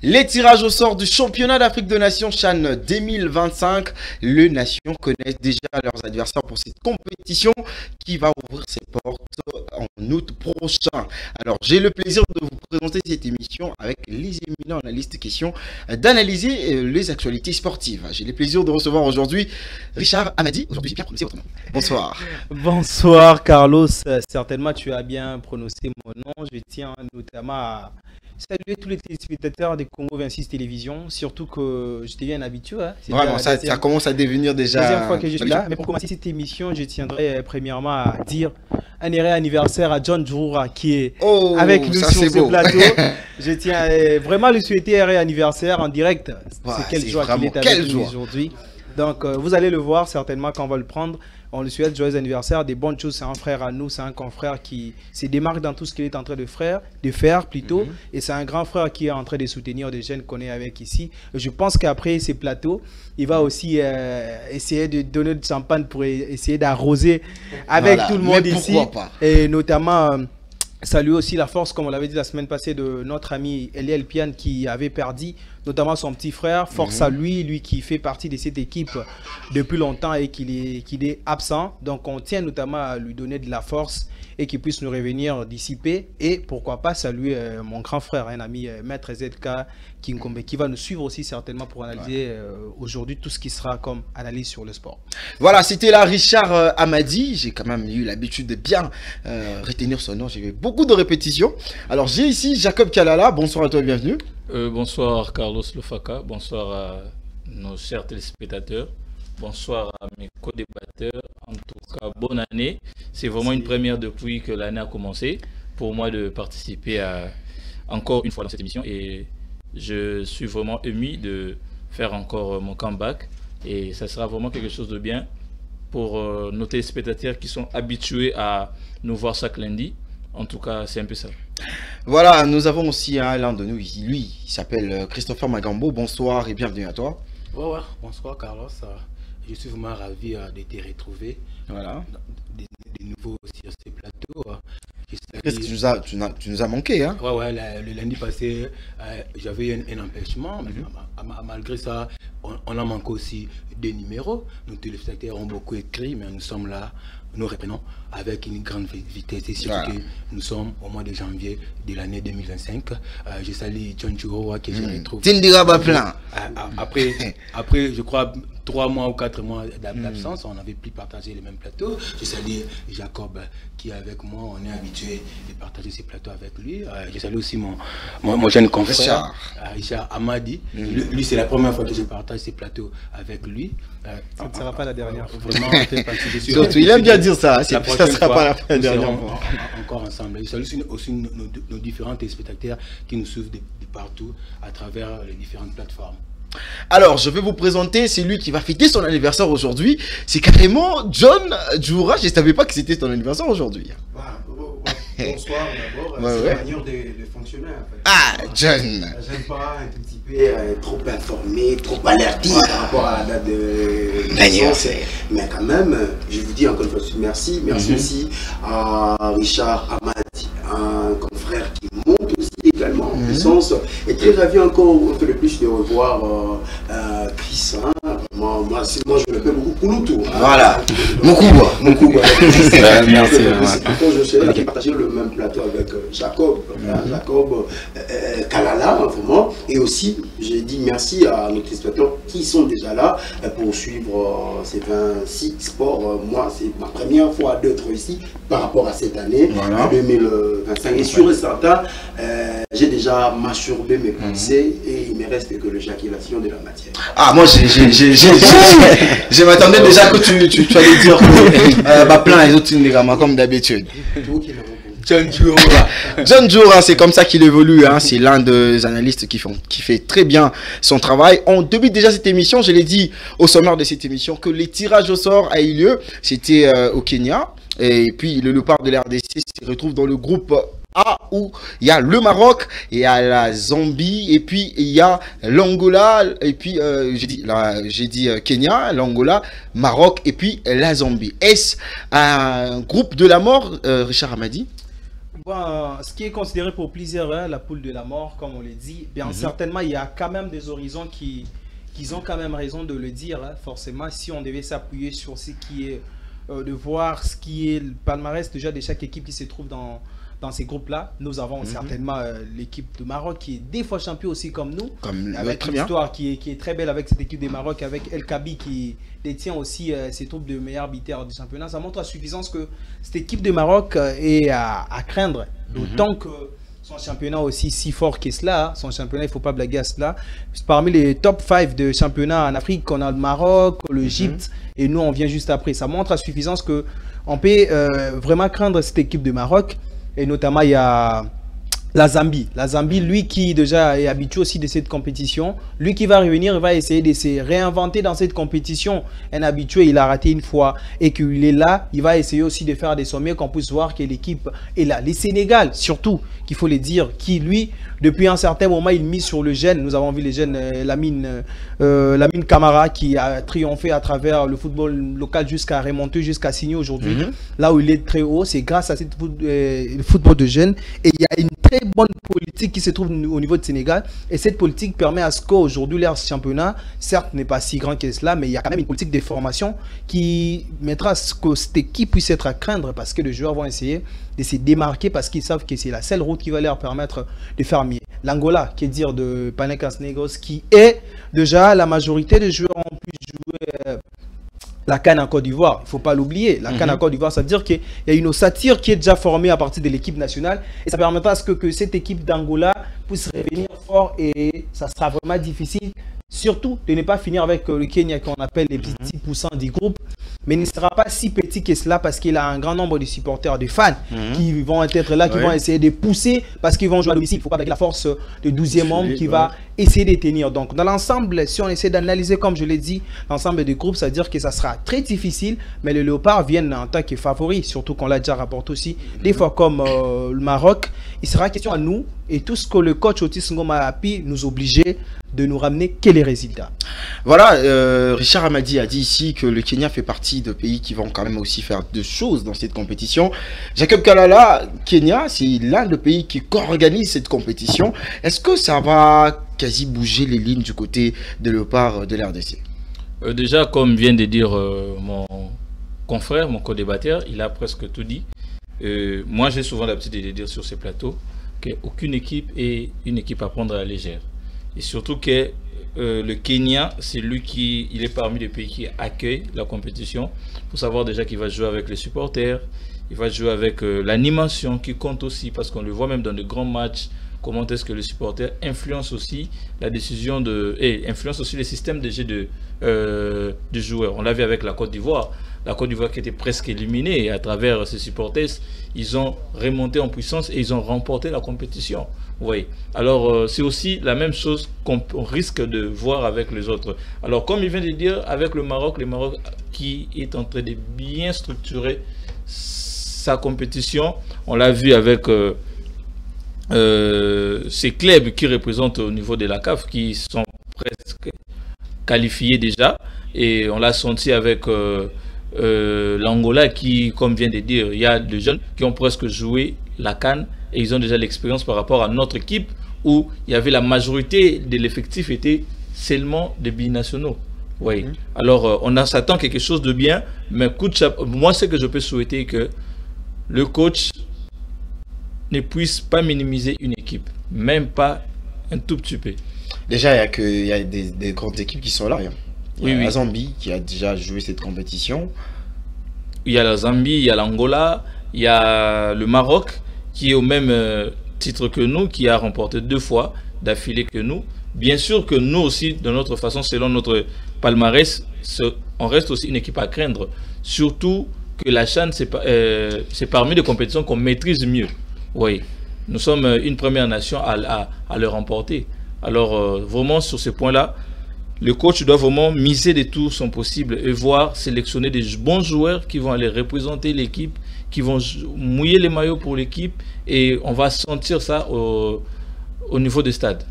Les tirages au sort du championnat d'Afrique de Nations CHAN 2025. Les nations connaissent déjà leurs adversaires pour cette compétition qui va ouvrir ses portes en août prochain. Alors, j'ai le plaisir de vous présenter cette émission avec les éminents analystes question d'analyser les actualités sportives. J'ai le plaisir de recevoir aujourd'hui Richard Amadi. Aujourd'hui, j'ai bien prononcé votre nom. Bonsoir. Bonsoir Carlos. Certainement, tu as bien prononcé mon nom. Je tiens notamment à saluer tous les téléspectateurs des Congo 26 Télévision, surtout que je deviens un habitué. Hein. Vraiment, ça commence à devenir déjà... Deuxième fois que je suis là, mais pour commencer cette émission, je tiendrai premièrement à dire un heureux anniversaire à John Djoura qui est avec nous sur ce plateau. Je tiens vraiment à lui souhaiter un heureux anniversaire en direct. C'est quelle joie qu'il est avec nous aujourd'hui. Donc vous allez le voir certainement quand on va le prendre. On lui souhaite joyeux anniversaire, des bonnes choses. C'est un frère à nous, c'est un confrère qui se démarque dans tout ce qu'il est en train de faire plutôt. Et c'est un grand frère qui est en train de soutenir des jeunes qu'on est avec ici. Je pense qu'après ces plateaux, il va aussi essayer de donner de champagne pour essayer d'arroser avec tout le monde ici. Et notamment... saluer aussi la force, comme on l'avait dit la semaine passée, de notre ami Eliel Pian qui avait perdu notamment son petit frère. Force à lui qui fait partie de cette équipe depuis longtemps et qu'il est absent. Donc on tient notamment à lui donner de la force et qu'il puisse nous revenir d'ici peu. Et pourquoi pas saluer mon grand frère, un ami Maître ZK Kinkombe, qui va nous suivre aussi certainement pour analyser aujourd'hui tout ce qui sera comme analyse sur le sport. Voilà, c'était là Richard Amadi. J'ai quand même eu l'habitude de bien retenir son nom. J'ai eu beaucoup de répétitions. Alors j'ai ici Jacob Kalala. Bonsoir à toi, bienvenue. Bonsoir Carlos Lofaka. Bonsoir à nos chers téléspectateurs. Bonsoir à mes co-débatteurs. En tout cas, bonne année. C'est vraiment une première depuis que l'année a commencé pour moi de participer encore une fois dans cette émission. Et je suis vraiment ému de faire encore mon comeback. Et ça sera vraiment quelque chose de bien pour nos téléspectateurs qui sont habitués à nous voir chaque lundi. En tout cas, c'est un peu ça. Voilà, nous avons aussi l'un de nous, lui, il s'appelle Christopher Magambo. Bonsoir et bienvenue à toi. Bonsoir Carlos. Je suis vraiment ravi de te retrouver. Voilà. De nouveau sur ces plateaux. Qu'est-ce que tu nous as manqué, hein? Le lundi passé, j'avais un empêchement. Malgré ça, on a manqué aussi des numéros. Nos téléspectateurs ont beaucoup écrit, mais nous sommes là. Nous reprenons avec une grande vitesse. Et surtout que nous sommes au mois de janvier de l'année 2025. Je salue John Djoura que je retrouve. Après, je crois, 3 mois ou 4 mois d'absence, on n'avait plus partagé les mêmes plateaux. Je salue Jacob qui est avec moi. On est habitué de partager ces plateaux avec lui. Je salue aussi mon jeune confrère, Richard Amadi. Lui, c'est la première fois que je partage ces plateaux avec lui. Ça ne sera pas la dernière fois. Vraiment, il aime bien dire ça. Ça ne sera pas la dernière fois. Encore ensemble. Je salue aussi nos différents téléspectateurs qui nous suivent de partout à travers les différentes plateformes. Alors, je vais vous présenter, c'est lui qui va fêter son anniversaire aujourd'hui. C'est carrément John Djoura. Je ne savais pas que c'était ton anniversaire aujourd'hui. Bonsoir d'abord. C'est la manière de fonctionner en fait. Ah, John. J'aime pas un tout petit peu trop informé, trop alerté par rapport à la date de naissance. Mais quand même, je vous dis encore une fois merci. Merci aussi à Richard Amadi, un confrère qui monte aussi également en puissance. Et très ravi encore un peu de plus de revoir Chris. Moi, je l'appelle beaucoup Kouloutou. Voilà. Mokouba. Merci. Je suis partagé le même plateau avec Jacob Kalala, vraiment. Et aussi, j'ai dit merci à nos téléspectateurs qui sont déjà là pour suivre ces 26 sports. Moi, c'est ma première fois d'être ici par rapport à cette année, 2025. Et sûr et certain, j'ai déjà masturbé mes pensées et il me reste que l'éjaculation de la matière. Ah, moi, je m'attendais déjà que tu allais dire que plein les autres négraments comme d'habitude. John Djoura, c'est comme ça qu'il évolue, hein. C'est l'un des analystes qui fait très bien son travail. On débute déjà cette émission, je l'ai dit au sommaire de cette émission, que les tirages au sort a eu lieu. C'était au Kenya. Et puis le léopard de l'RDC se retrouve dans le groupe A où il y a le Maroc, il y a la Zambie et puis il y a l'Angola et puis j'ai dit Kenya, l'Angola, Maroc et puis la Zambie. Est-ce un groupe de la mort, Richard Amadi? Bon, ce qui est considéré pour plusieurs la poule de la mort, comme on le dit, bien certainement, il y a quand même des horizons qui ont quand même raison de le dire. Hein, forcément, si on devait s'appuyer sur ce qui est de voir ce qui est le palmarès déjà de chaque équipe qui se trouve dans ces groupes-là, nous avons certainement l'équipe de Maroc qui est des fois champion aussi comme nous, avec une histoire qui est très belle avec cette équipe de Maroc, avec El Kabi qui détient aussi ses troupes de meilleurs buteurs du championnat. Ça montre à suffisance que cette équipe de Maroc est à craindre, d'autant que son championnat aussi si fort que cela, son championnat, il ne faut pas blaguer à cela. Parmi les top 5 de championnats en Afrique, on a le Maroc, l'Égypte, et nous on vient juste après. Ça montre à suffisance qu'on peut vraiment craindre cette équipe de Maroc. Et notamment, il y a la Zambie. La Zambie, lui qui déjà est habitué aussi de cette compétition, lui qui va revenir, il va essayer de se réinventer dans cette compétition. Un habitué, il a raté une fois et qu'il est là, il va essayer aussi de faire des sommets qu'on puisse voir que l'équipe est là. Les Sénégal, surtout, qu'il faut le dire, qui lui, depuis un certain moment, il mise sur le jeune. Nous avons vu les jeunes, Lamine Camara qui a triomphé à travers le football local jusqu'à remonter, jusqu'à signer aujourd'hui. Là où il est très haut, c'est grâce à le football de jeunes. Et il y a une très bonne politique qui se trouve au niveau du Sénégal. Et cette politique permet à ce qu'aujourd'hui, leur championnat, certes, n'est pas si grand que cela, mais il y a quand même une politique de formation qui mettra à ce que cette équipe puisse être à craindre parce que les joueurs vont essayer de se démarquer parce qu'ils savent que c'est la seule route qui va leur permettre de faire mieux. L'Angola, qui est dire de Panikas Negos, qui est déjà la majorité des joueurs ont pu jouer la CAN en Côte d'Ivoire. Il ne faut pas l'oublier. La CAN en Côte d'Ivoire, ça veut dire qu'il y a une ossature qui est déjà formée à partir de l'équipe nationale et ça permettra à ce que cette équipe d'Angola puisse revenir fort et ça sera vraiment difficile. Surtout de ne pas finir avec le Kenya qu'on appelle les petits poussants du groupe. Mais il ne sera pas si petit que cela parce qu'il a un grand nombre de supporters, de fans qui vont être là, qui vont essayer de pousser parce qu'ils vont jouer à domicile. Il ne faut pas avec la force de 12e homme qui va essayer de tenir. Donc dans l'ensemble, si on essaie d'analyser, comme je l'ai dit, l'ensemble des groupes, ça veut dire que ça sera très difficile. Mais les Léopards viennent en tant que favoris, surtout qu'on l'a déjà rapporté aussi. Des fois comme le Maroc, il sera question à nous et tout ce que le coach Otis Ngoma a pu nous obliger de nous ramener quels les résultats. Voilà, Richard Amadi a dit ici que le Kenya fait partie de pays qui vont quand même aussi faire de choses dans cette compétition. Jacob Kalala, Kenya, c'est l'un des pays qui co-organise cette compétition. Est-ce que ça va quasi bouger les lignes du côté de Léopard de l'RDC? Déjà, comme vient de dire mon confrère, mon co-débatteur, il a presque tout dit. Moi, j'ai souvent l'habitude de dire sur ces plateaux qu'aucune équipe est une équipe à prendre à la légère. Et surtout que le Kenya, c'est lui il est parmi les pays qui accueillent la compétition. Il faut savoir déjà qu'il va jouer avec les supporters, il va jouer avec l'animation qui compte aussi, parce qu'on le voit même dans de grands matchs, comment est-ce que les supporters influencent aussi la décision influencent aussi les systèmes de jeu des joueurs. On l'a vu avec la Côte d'Ivoire. La Côte d'Ivoire qui était presque éliminée et à travers ses supporters, ils ont remonté en puissance et ils ont remporté la compétition. Oui. Alors c'est aussi la même chose qu'on risque de voir avec les autres. Alors comme il vient de dire, avec le Maroc qui est en train de bien structurer sa compétition, on l'a vu avec ces clubs qui représentent au niveau de la CAF qui sont presque qualifiés déjà, et on l'a senti avec l'Angola qui, comme vient de dire, il y a des jeunes qui ont presque joué la CAN et ils ont déjà l'expérience par rapport à notre équipe où il y avait la majorité de l'effectif était seulement des binationaux. Oui. Alors on s'attend quelque chose de bien, mais moi ce que je peux souhaiter que le coach ne puisse pas minimiser une équipe, même pas un tout petit peu. Déjà, il y a des grandes équipes qui sont là. Il y a la Zambie qui a déjà joué cette compétition. Il y a la Zambie, il y a l'Angola, il y a le Maroc qui est au même titre que nous, qui a remporté 2 fois d'affilée que nous. Bien sûr que nous aussi, de notre façon, selon notre palmarès, on reste aussi une équipe à craindre. Surtout que la CHAN, c'est parmi les compétitions qu'on maîtrise mieux. Oui, nous sommes une première nation à le remporter. Alors, vraiment, sur ce point-là, le coach doit vraiment miser de tout son possible et voir sélectionner des bons joueurs qui vont aller représenter l'équipe, qui vont mouiller les maillots pour l'équipe, et on va sentir ça au niveau des stades.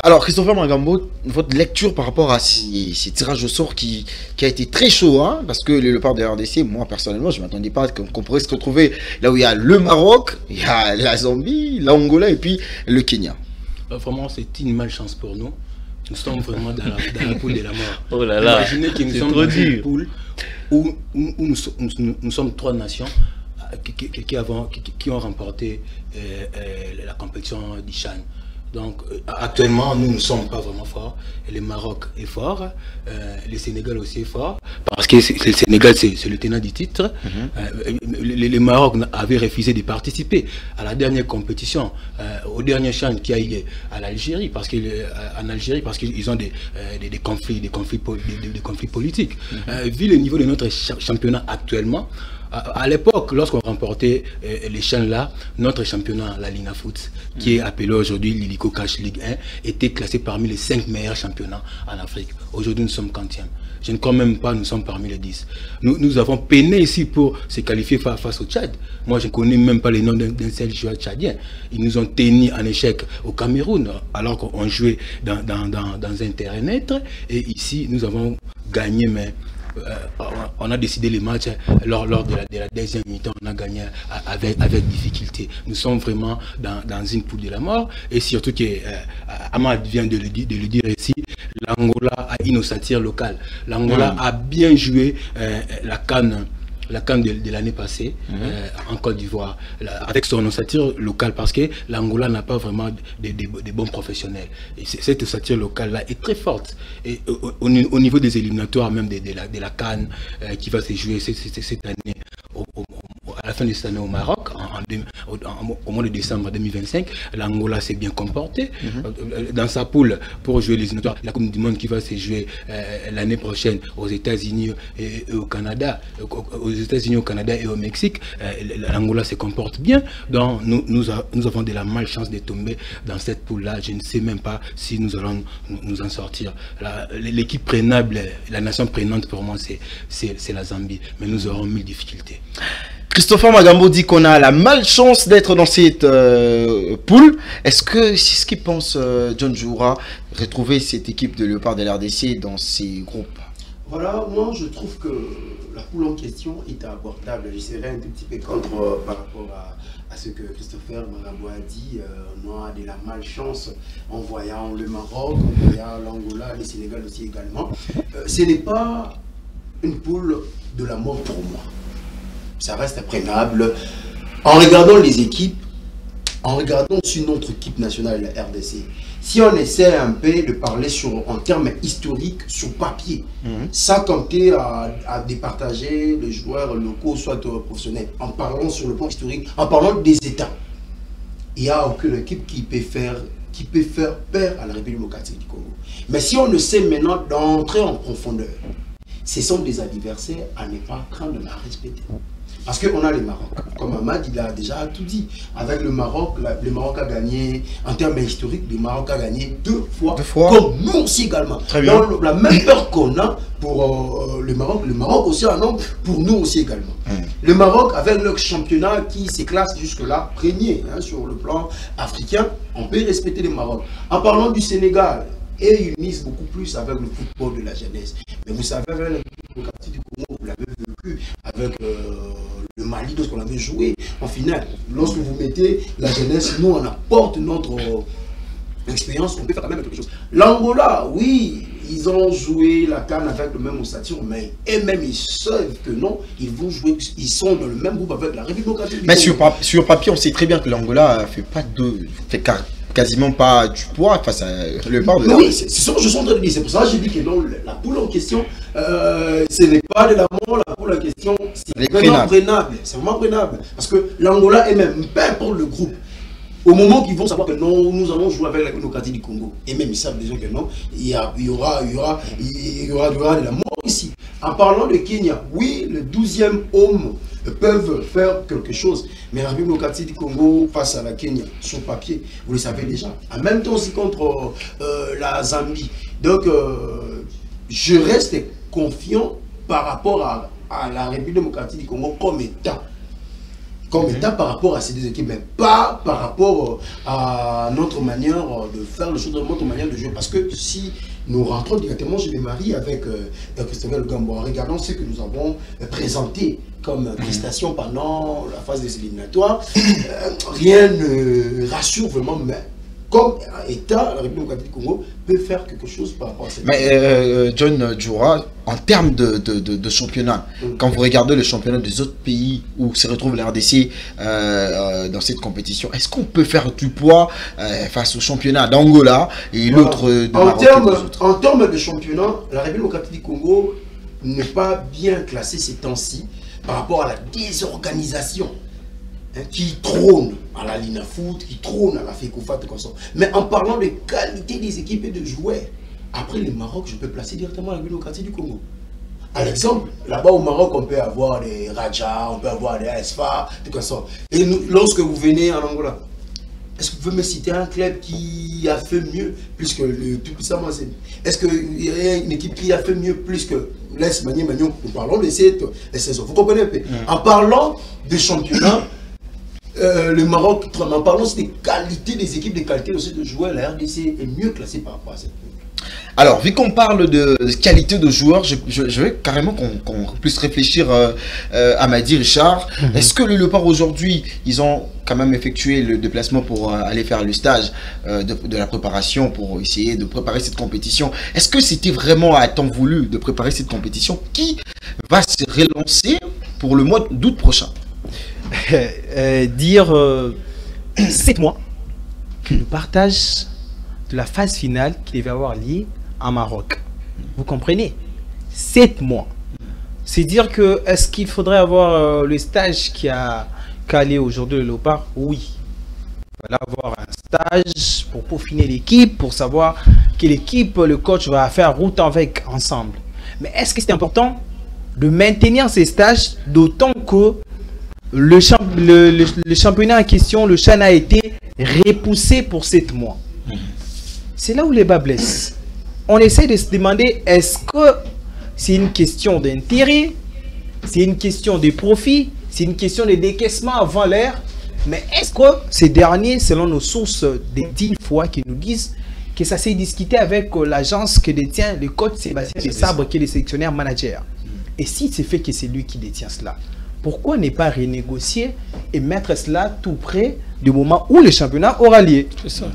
Alors, Christopher Magambo, votre lecture par rapport à ces tirages au sort qui a été très chaud, hein, parce que le part de la RDC, moi personnellement, je ne m'attendais pas qu'on pourrait se retrouver là où il y a le Maroc, il y a la Zambie, l'Angola et puis le Kenya. Vraiment, c'est une malchance pour nous. Nous sommes vraiment dans la poule de la mort. Oh là là, imaginez que nous sommes dans une poule où nous sommes 3 nations qui ont remporté la compétition du Chan. Donc actuellement, nous ne sommes pas vraiment forts. Le Maroc est fort, le Sénégal aussi est fort, parce que le Sénégal, c'est le tenant du titre. Le Maroc avait refusé de participer à la dernière compétition, au dernier Chan qui a eu à l'Algérie, parce qu'ils ont des conflits politiques. Vu le niveau de notre championnat actuellement, à l'époque, lorsqu'on remportait les chaînes là, notre championnat, la Lina Foot, qui est appelé aujourd'hui l'Ilico Cash Ligue 1, était classé parmi les 5 meilleurs championnats en Afrique. Aujourd'hui, nous sommes 40e. Je ne crois même pas, nous sommes parmi les 10. Nous avons peiné ici pour se qualifier face au Tchad. Moi, je ne connais même pas les noms d'un seul joueur tchadien. Ils nous ont tenu en échec au Cameroun, alors qu'on jouait dans un terrain neutre. Et ici, nous avons gagné, mais on a décidé les matchs lors de la deuxième mi-temps, on a gagné avec difficulté. Nous sommes vraiment dans une poule de la mort, et surtout que Ahmad vient de le dire ici, l'Angola a une ossature locale. L'Angola a bien joué la CAN de l'année passée en Côte d'Ivoire, avec son ossature locale, parce que l'Angola n'a pas vraiment de bons professionnels. Et cette ossature locale-là est très forte. Et au niveau des éliminatoires, même de la CAN qui va se jouer cette année, à la fin de cette année au Maroc, au mois de décembre 2025, l'Angola s'est bien comporté dans sa poule pour jouer les éliminatoires. La Coupe du Monde qui va se jouer l'année prochaine aux États-Unis et au Canada, aux États-Unis, au Canada et au Mexique, l'Angola se comporte bien. Donc nous avons de la malchance de tomber dans cette poule-là. Je ne sais même pas si nous allons nous en sortir. L'équipe prénable, la nation prénante pour moi, c'est la Zambie. Mais nous aurons 1000 difficultés. Christopher Magambo dit qu'on a la malchance d'être dans cette poule. Est-ce que c'est ce qu'il pense John Djoura, retrouver cette équipe de Léopard de l'RDC dans ces groupes? Voilà, moi je trouve que la poule en question est abordable. Je serais un tout petit peu contre par rapport à ce que Christopher Magambo a dit. On a de la malchance en voyant le Maroc, en voyant l'Angola, le Sénégal aussi également. Ce n'est pas une poule de la mort pour moi. Ça reste appréciable. En regardant les équipes, en regardant sur notre équipe nationale, la RDC, si on essaie un peu de parler en termes historiques, sur papier, sans tenter à départager les joueurs locaux, soit professionnels, en parlant sur le plan historique, en parlant des États, il n'y a aucune équipe qui peut faire peur à la République démocratique du Congo. Mais si on essaie maintenant d'entrer en profondeur, ce sont des adversaires à ne pas craindre à respecter. Parce qu'on a le Maroc. Comme Ahmad, il a déjà tout dit. Avec le Maroc, le Maroc a gagné, en termes historiques, le Maroc a gagné deux fois. Comme nous aussi également. Très bien. Donc, la même peur qu'on a pour le Maroc aussi en a pour nous aussi également. Le Maroc, avec leur championnat qui se classe jusque-là, premier sur le plan africain, on peut respecter le Maroc. En parlant du Sénégal, et ils misent beaucoup plus avec le football de la jeunesse. Mais vous savez, avec la démocratie du Congo, vous l'avez vécu avec le Mali, lorsqu'on avait joué en finale. Lorsque vous mettez la jeunesse, nous on apporte notre expérience, on peut faire quand même quelque chose. L'Angola, oui, ils ont joué la CAN avec le même ossature, mais eux-mêmes ils savent que non, ils vont jouer, ils sont dans le même groupe avec la République démocratique du Congo. Mais sur papier, on sait très bien que l'Angola fait quasiment pas du poids face à le part de oui, c'est ce que je suis en train de dire. C'est pour ça que je dis que non, la poule en question, ce n'est pas de la mort, la poule en question, c'est vraiment prenable. C'est vraiment prenable. Parce que l'Angola est même, peu importe le groupe, au moment qu'ils vont savoir que non, nous allons jouer avec la démocratie du Congo, et même ils savent déjà que non, il y aura de la mort ici. En parlant de Kenya, oui, le 12e homme peuvent faire quelque chose. Mais la République démocratique du Congo face à la Kenya, sur papier, vous le savez déjà. En même temps aussi contre la Zambie. Donc, je reste confiant par rapport à la République démocratique du Congo comme État. comme état par rapport à ces deux équipes, mais pas par rapport à notre manière de faire le choses, notre manière de jouer. Parce que si nous rentrons directement chez les maris avec Christopher Lugambo, en regardant ce que nous avons présenté comme prestation pendant la phase des éliminatoires, rien ne rassure vraiment, mais comme État, la République démocratique du Congo peut faire quelque chose par rapport à cette... Mais John Djoura, en termes de championnat, quand vous regardez le championnat des autres pays où se retrouve la RDC dans cette compétition, est-ce qu'on peut faire du poids face au championnat d'Angola et l'autre de Maroc? En termes de championnat, la République démocratique du Congo n'est pas bien classée ces temps-ci par rapport à la désorganisation qui trône à la Lina Foot, qui trône à la FECOFAT, comme ça. Mais en parlant de qualité des équipes et de joueurs, après le Maroc, je peux placer directement la République démocratique du Congo. À l'exemple, là-bas au Maroc, on peut avoir des Raja, on peut avoir des ASFA, tout comme ça. Et nous, lorsque vous venez en Angola, est-ce que vous pouvez me citer un club qui a fait mieux plus que le tout puissant? Est-ce qu'il y a une équipe qui a fait mieux plus que l'Est Magnon? Nous parlons de cette saison. Vous comprenez un peu? En parlant de championnat, le Maroc, en parlant des qualités des équipes, des qualités aussi de joueurs, la RDC est mieux classée par rapport à cette équipe. Alors, vu qu'on parle de qualité de joueurs, je veux carrément qu'on puisse réfléchir à Madi Richard. Est-ce que le Léopard aujourd'hui, ils ont quand même effectué le déplacement pour aller faire le stage de la préparation pour essayer de préparer cette compétition? Est-ce que c'était vraiment à temps voulu de préparer cette compétition qui va se relancer pour le mois d'août prochain? Dire 7 mois que le partage de la phase finale qui devait avoir lieu en Maroc. Vous comprenez? 7 mois. C'est dire que est-ce qu'il faudrait avoir le stage qui a calé aujourd'hui le Léopard? Oui. Il va avoir un stage pour peaufiner l'équipe, pour savoir quelle équipe le coach va faire route avec ensemble. Mais est-ce que c'est important de maintenir ces stages, d'autant que le championnat en question, le CHAN a été repoussé pour 7 mois. C'est là où les bas blessent. On essaie de se demander, est-ce que c'est une question d'intérêt, c'est une question de profit, c'est une question de décaissement avant l'ère, mais est-ce que ces derniers, selon nos sources des 10 fois qui nous disent que ça s'est discuté avec l'agence que détient le coach Sébastien Sabre, qui est le sélectionneur manager? Et si c'est fait que c'est lui qui détient cela, pourquoi ne pas renégocier et mettre cela tout près du moment où le championnat aura lieu? C'est ça.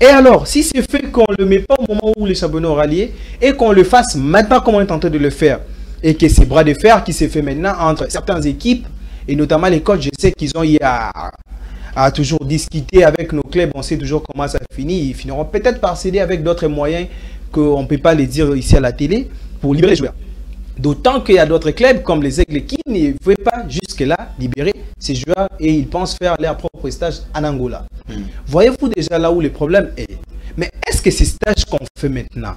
Et alors, si c'est fait qu'on ne le met pas au moment où le championnat aura lieu et qu'on le fasse maintenant comme on est en train de le faire, et que c'est bras de fer qui s'est fait maintenant entre certaines équipes, et notamment les coachs, je sais qu'ils ont eu à toujours discuter avec nos clubs, on sait toujours comment ça finit, ils finiront peut-être par céder avec d'autres moyens qu'on ne peut pas les dire ici à la télé pour libérer les joueurs. D'autant qu'il y a d'autres clubs comme les Aigles qui ne veulent pas jusque-là libérer ces joueurs et ils pensent faire leur propre stage en Angola. Voyez-vous déjà là où le problème est? Mais est-ce que ces stages qu'on fait maintenant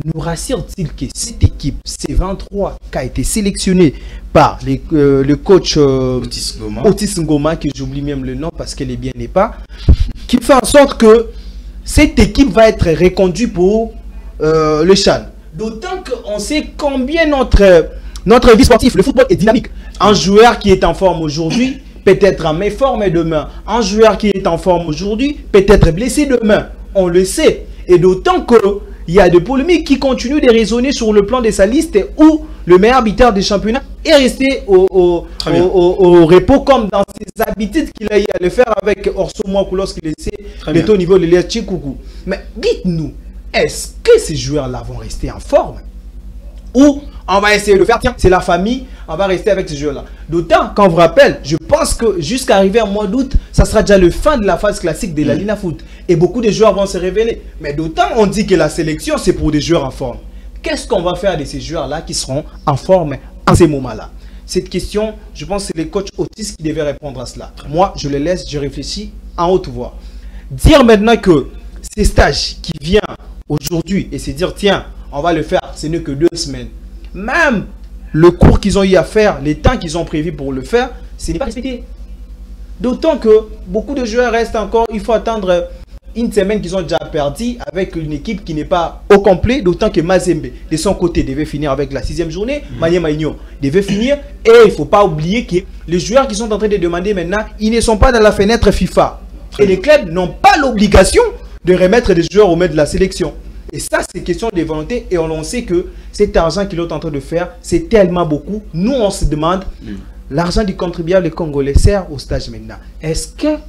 nous rassure-t-il que cette équipe, C23, qui a été sélectionnée par le coach Otis Ngoma, que j'oublie même le nom parce qu'elle est bien n'est pas, qui fait en sorte que cette équipe va être reconduite pour le CHAN? D'autant qu'on sait combien notre vie sportive, le football est dynamique. Un joueur qui est en forme aujourd'hui peut être en méforme demain. Un joueur qui est en forme aujourd'hui peut être blessé demain. On le sait. Et d'autant qu'il y a des polémiques qui continuent de résonner sur le plan de sa liste où le meilleur arbitre du championnat est resté au repos comme dans ses habitudes qu'il a eu à le faire avec Orso Mouakou lorsqu'il était au niveau de l'Elias Tchikoukou. Mais dites-nous, est-ce que ces joueurs-là vont rester en forme? Ou on va essayer de faire, tiens, c'est la famille, on va rester avec ces joueurs-là. D'autant qu'on vous rappelle, je pense que jusqu'à arriver en mois d'août, ça sera déjà le fin de la phase classique de la Lina Foot. Et beaucoup de joueurs vont se révéler. Mais d'autant on dit que la sélection, c'est pour des joueurs en forme. Qu'est-ce qu'on va faire de ces joueurs-là qui seront en forme en ces moments-là? Cette question, je pense que c'est les coachs autistes qui devaient répondre à cela. Moi, je les laisse, je réfléchis en haute voix. Dire maintenant que ces stages qui viennent aujourd'hui et se dire, tiens, on va le faire, ce n'est que 2 semaines. Même le cours qu'ils ont eu à faire, les temps qu'ils ont prévu pour le faire, ce n'est pas respecté. D'autant que beaucoup de joueurs restent encore, il faut attendre une semaine qu'ils ont déjà perdu avec une équipe qui n'est pas au complet, d'autant que Mazembe, de son côté, devait finir avec la 6e journée. Maniema Union devait finir. Et il ne faut pas oublier que les joueurs qui sont en train de demander maintenant, ils ne sont pas dans la fenêtre FIFA. Et les clubs n'ont pas l'obligation de remettre des joueurs au maître de la sélection. Et ça, c'est question de volonté. Et on sait que cet argent qu'ils sont en train de faire, c'est tellement beaucoup. Nous, on se demande, l'argent du contribuable congolais sert au stage maintenant. Est-ce que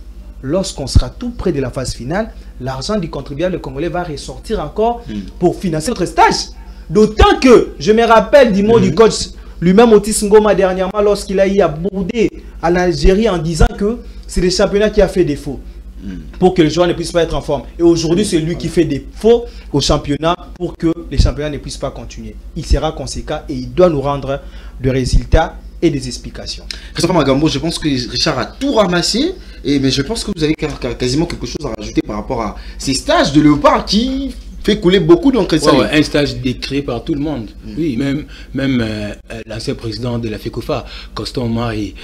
lorsqu'on sera tout près de la phase finale, l'argent du contribuable congolais va ressortir encore pour financer notre stage? D'autant que, je me rappelle du mot du coach lui-même Otis Ngoma dernièrement, lorsqu'il a eu à bourder à l'Algérie en disant que c'est le championnat qui a fait défaut pour que les joueurs ne puissent pas être en forme. Et aujourd'hui, c'est lui qui fait défaut au championnat pour que les championnats ne puissent pas continuer. Il sera conséquent et il doit nous rendre des résultats et des explications. Christophe Magambo, je pense que Richard a tout ramassé, mais je pense que vous avez quasiment quelque chose à rajouter par rapport à ces stages de Léopard qui fait couler beaucoup d'encre. Un stage décrit par tout le monde. Oui, même l'ancien président de la FECOFA, Constant Marie,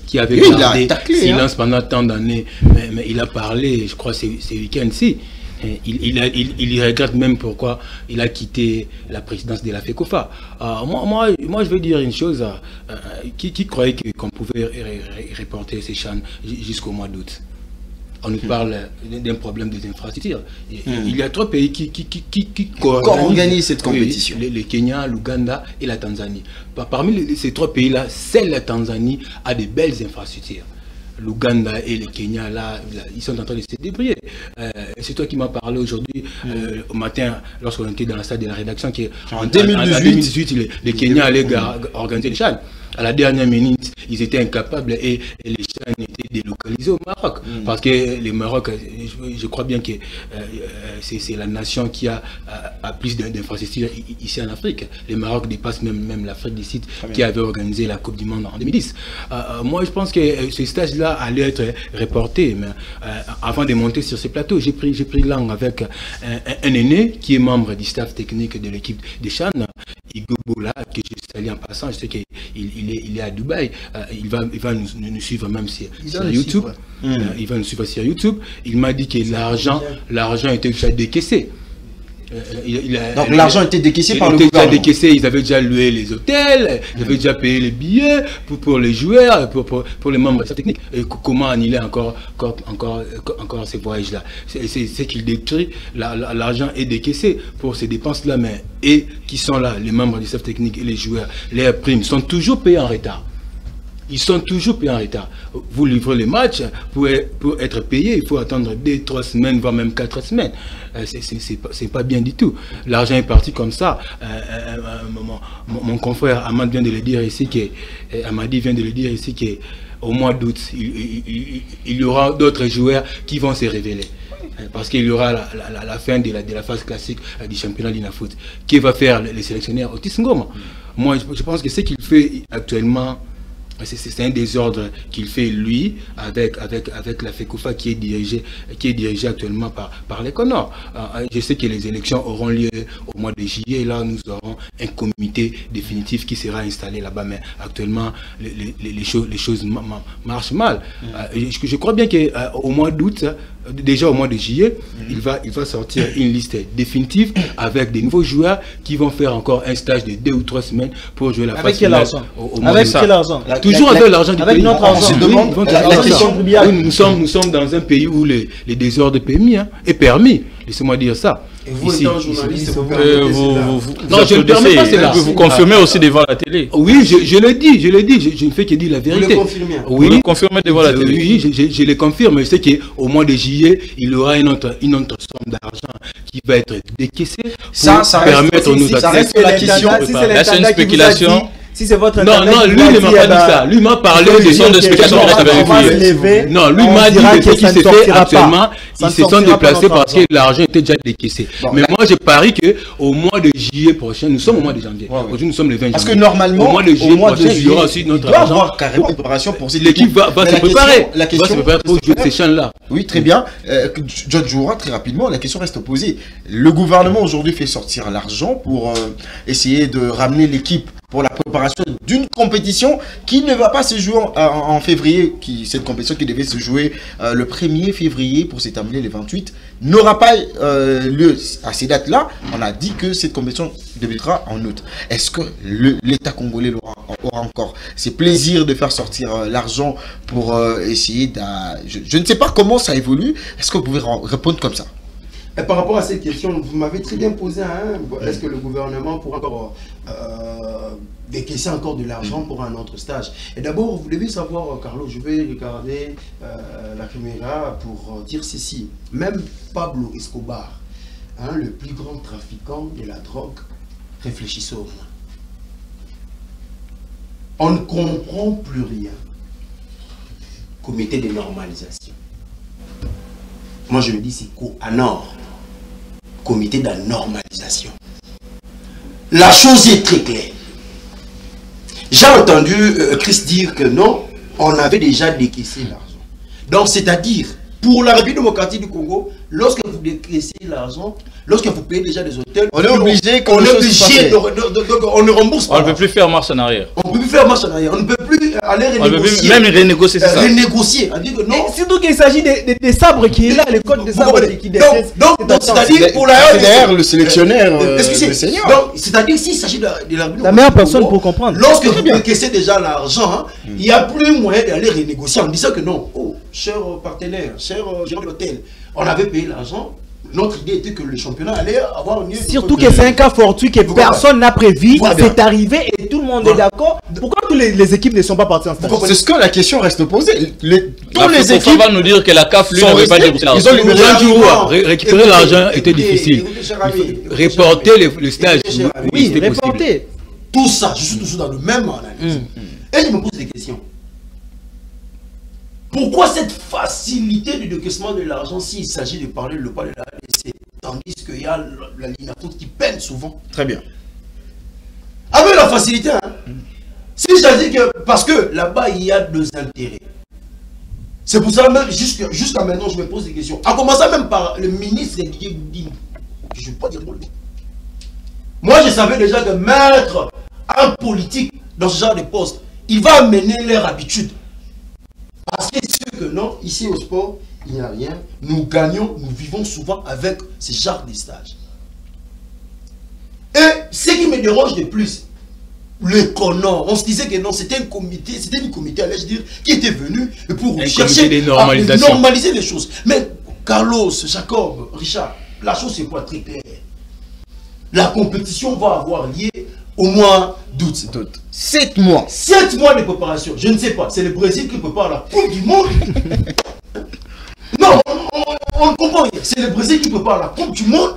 qui avait gardé silence pendant tant d'années, mais il a parlé, je crois, ces week-ends-ci. Il regrette même pourquoi il a quitté la présidence de la FECOFA. Moi, je veux dire une chose. Qui croyait qu'on pouvait reporter ces chaînes jusqu'au mois d'août? On nous parle d'un problème des infrastructures. Il y a 3 pays qui organisent cette compétition. Le Kenya, l'Ouganda et la Tanzanie. Parmi ces 3 pays-là, seule la Tanzanie a de belles infrastructures. L'Ouganda et le Kenya, là, ils sont en train de se débrouiller. C'est toi qui m'as parlé aujourd'hui, au matin, lorsqu'on était dans la salle de la rédaction, qu'en 2018, le Kenya allait organiser les CHAN. À la dernière minute, ils étaient incapables et les CHAN étaient délocalisés au Maroc. Parce que le Maroc, je crois bien que c'est la nation qui a plus d'infrastructures ici en Afrique. Le Maroc dépasse même l'Afrique du Sud qui avait organisé la Coupe du Monde en 2010. Moi, je pense que ce stage-là allait être reporté. Mais avant de monter sur ce plateau, j'ai pris langue avec un aîné qui est membre du staff technique de l'équipe des CHAN, Igo Bola, que je salue en passant. Je sais qu'il est à Dubaï. Il va nous suivre même sur YouTube. Il va nous suivre sur YouTube. Il m'a dit que l'argent était déjà décaissé. Donc l'argent était décaissé par le gouvernement. Ils avaient déjà loué les hôtels, ils avaient déjà payé les billets pour les joueurs, pour les membres de la technique. Et comment annuler encore ces voyages-là? C'est qu'il décrit, l'argent est décaissé pour ces dépenses-là, mais et qui sont là, les membres du staff technique et les joueurs, les primes sont toujours payés en retard. Ils sont toujours payés en retard. Vous livrez les matchs, pour être payé, il faut attendre 2-3 semaines, voire même 4 semaines. C'est pas bien du tout. L'argent est parti comme ça. Mon confrère Amad vient de le dire ici, Amadi vient de le dire ici, qu'au mois d'août, il y aura d'autres joueurs qui vont se révéler. Parce qu'il y aura la fin de la phase classique du championnat d'Inafoot. Qui va faire les sélectionneurs Otis Ngoma? Moi, je pense que ce qu'il fait actuellement, c'est un désordre qu'il fait lui avec la FECOFA qui est dirigée actuellement par les Comores. Je sais que les élections auront lieu au mois de juillet. Là, nous aurons un comité définitif qui sera installé là-bas. Mais actuellement, les choses marchent mal. Je crois bien qu'au mois d'août, déjà au mois de juillet, il va sortir une liste définitive avec des nouveaux joueurs qui vont faire encore un stage de 2 ou 3 semaines pour jouer la phase finale. Avec quel argent? Toujours avec l'argent du pays. Notre argent. Nous sommes dans un pays où les désordres est permis. Laissez-moi dire ça. Et vous, étant journaliste, non, je ne permets pas cela. Vous confirmez aussi devant la télé. Oui, je le dis, je ne fais que dire la vérité. Vous le confirmez? Oui, vous le confirmez devant la télé. Oui, je le confirme. Je sais qu'au mois de juillet, il y aura une autre somme d'argent qui va être décaissée pour permettre aux nos athlètes. La question, c'est une spéculation. Si c'est votre non, lui ne m'a pas dit ça. Lui m'a parlé des gens de spéculation. Non, lui m'a dit que ce qui se fait actuellement, ils se sont déplacés parce que l'argent était déjà décaissé. Mais moi, je parie qu'au mois de juillet prochain, nous sommes au mois de janvier. Aujourd'hui, nous sommes le 20 janvier. Parce que normalement, au mois de juillet prochain, il y aura aussi notre argent. Il doit avoir carrément une préparation pour cette l'équipe va se préparer. Va se préparer pour jouer ces chaînes-là. Oui, très bien. John jouera très rapidement. La question reste posée. Le gouvernement aujourd'hui fait sortir l'argent pour essayer de ramener l'équipe pour la préparation d'une compétition qui ne va pas se jouer en février, cette compétition qui devait se jouer le 1er février pour s'établir le 28, n'aura pas lieu à ces dates-là. On a dit que cette compétition débutera en août. Est-ce que l'État congolais aura encore ces plaisirs de faire sortir l'argent pour essayer de... Je ne sais pas comment ça évolue. Est-ce que vous pouvez répondre comme ça? Et par rapport à cette question, vous m'avez très bien posé, hein, est-ce que le gouvernement pourra encore décaisser encore de l'argent pour un autre stage? Et d'abord, vous devez savoir, Carlo, je vais regarder la caméra pour dire ceci. Même Pablo Escobar, hein, le plus grand trafiquant de la drogue, réfléchissez au moins. On ne comprend plus rien. Comité de normalisation. Moi, je me dis, c'est COANOR. Comité de normalisation. La chose est très claire. J'ai entendu Chris dire que non, on avait déjà décaissé l'argent. Donc, c'est-à-dire, pour la République démocratique du Congo, lorsque vous décaissez l'argent, lorsque vous payez déjà des hôtels, on est obligé, on ne rembourse pas. On ne peut plus faire marche en arrière. On ne peut plus faire marche en arrière. On ne peut plus aller renégocier. Même renégocier, c'est ça. Renégocier. On dit que non. Surtout qu'il s'agit des sabres qui est là, les codes des sabres qui décaissent. Donc c'est-à-dire pour la derrière le sélectionnaire. Excusez-moi. Donc, c'est-à-dire s'il s'agit de la meilleure personne pour comprendre. Lorsque vous décaissez déjà l'argent, il n'y a plus moyen d'aller renégocier en disant que non. Oh, cher partenaire, cher gérant de l'hôtel, on avait payé l'argent. Notre idée était que le championnat allait avoir mieux. Surtout que c'est un cas fortuit que personne n'a prévu. C'est arrivé et tout le monde est d'accord. Pourquoi toutes les équipes ne sont pas parties en stage? C'est ce que la question reste posée. Tous les équipes vont nous dire que la CAF lui n'avait pas déboursé l'argent. Ils ont libéré. Récupérer l'argent était difficile. Reporter le stage. Oui, reporter. Tout ça, je suis toujours dans le même analyse. Et je me pose des questions. Pourquoi cette facilité du décaissement de l'argent s'il s'agit de parler le pas de la RDC, tandis qu'il y a la ligne à qui peine souvent? Très bien. Avec la facilité, hein. Si je dis que parce que là-bas il y a deux intérêts. C'est pour ça même jusqu'à maintenant je me pose des questions. En commençant même par le ministre Didier Goudin. Je ne vais pas dire le nom. Moi je savais déjà que mettre un politique dans ce genre de poste, il va amener leur habitude. Parce que c'est sûr que non, ici au sport, il n'y a rien. Nous gagnons, nous vivons souvent avec ce genre de stages. Et ce qui me dérange de plus, le CONOR, on se disait que non, c'était une comité, allais-je dire, qui était venu pour chercher à normaliser les choses. Mais Carlos, Jacob, Richard, la chose c'est quoi très clair? La compétition va avoir lieu au mois d'août. 7 mois. 7 mois de préparation. Je ne sais pas. C'est le Brésil qui prépare la Coupe du Monde. Non, on ne comprend rien. C'est le Brésil qui prépare la Coupe du Monde.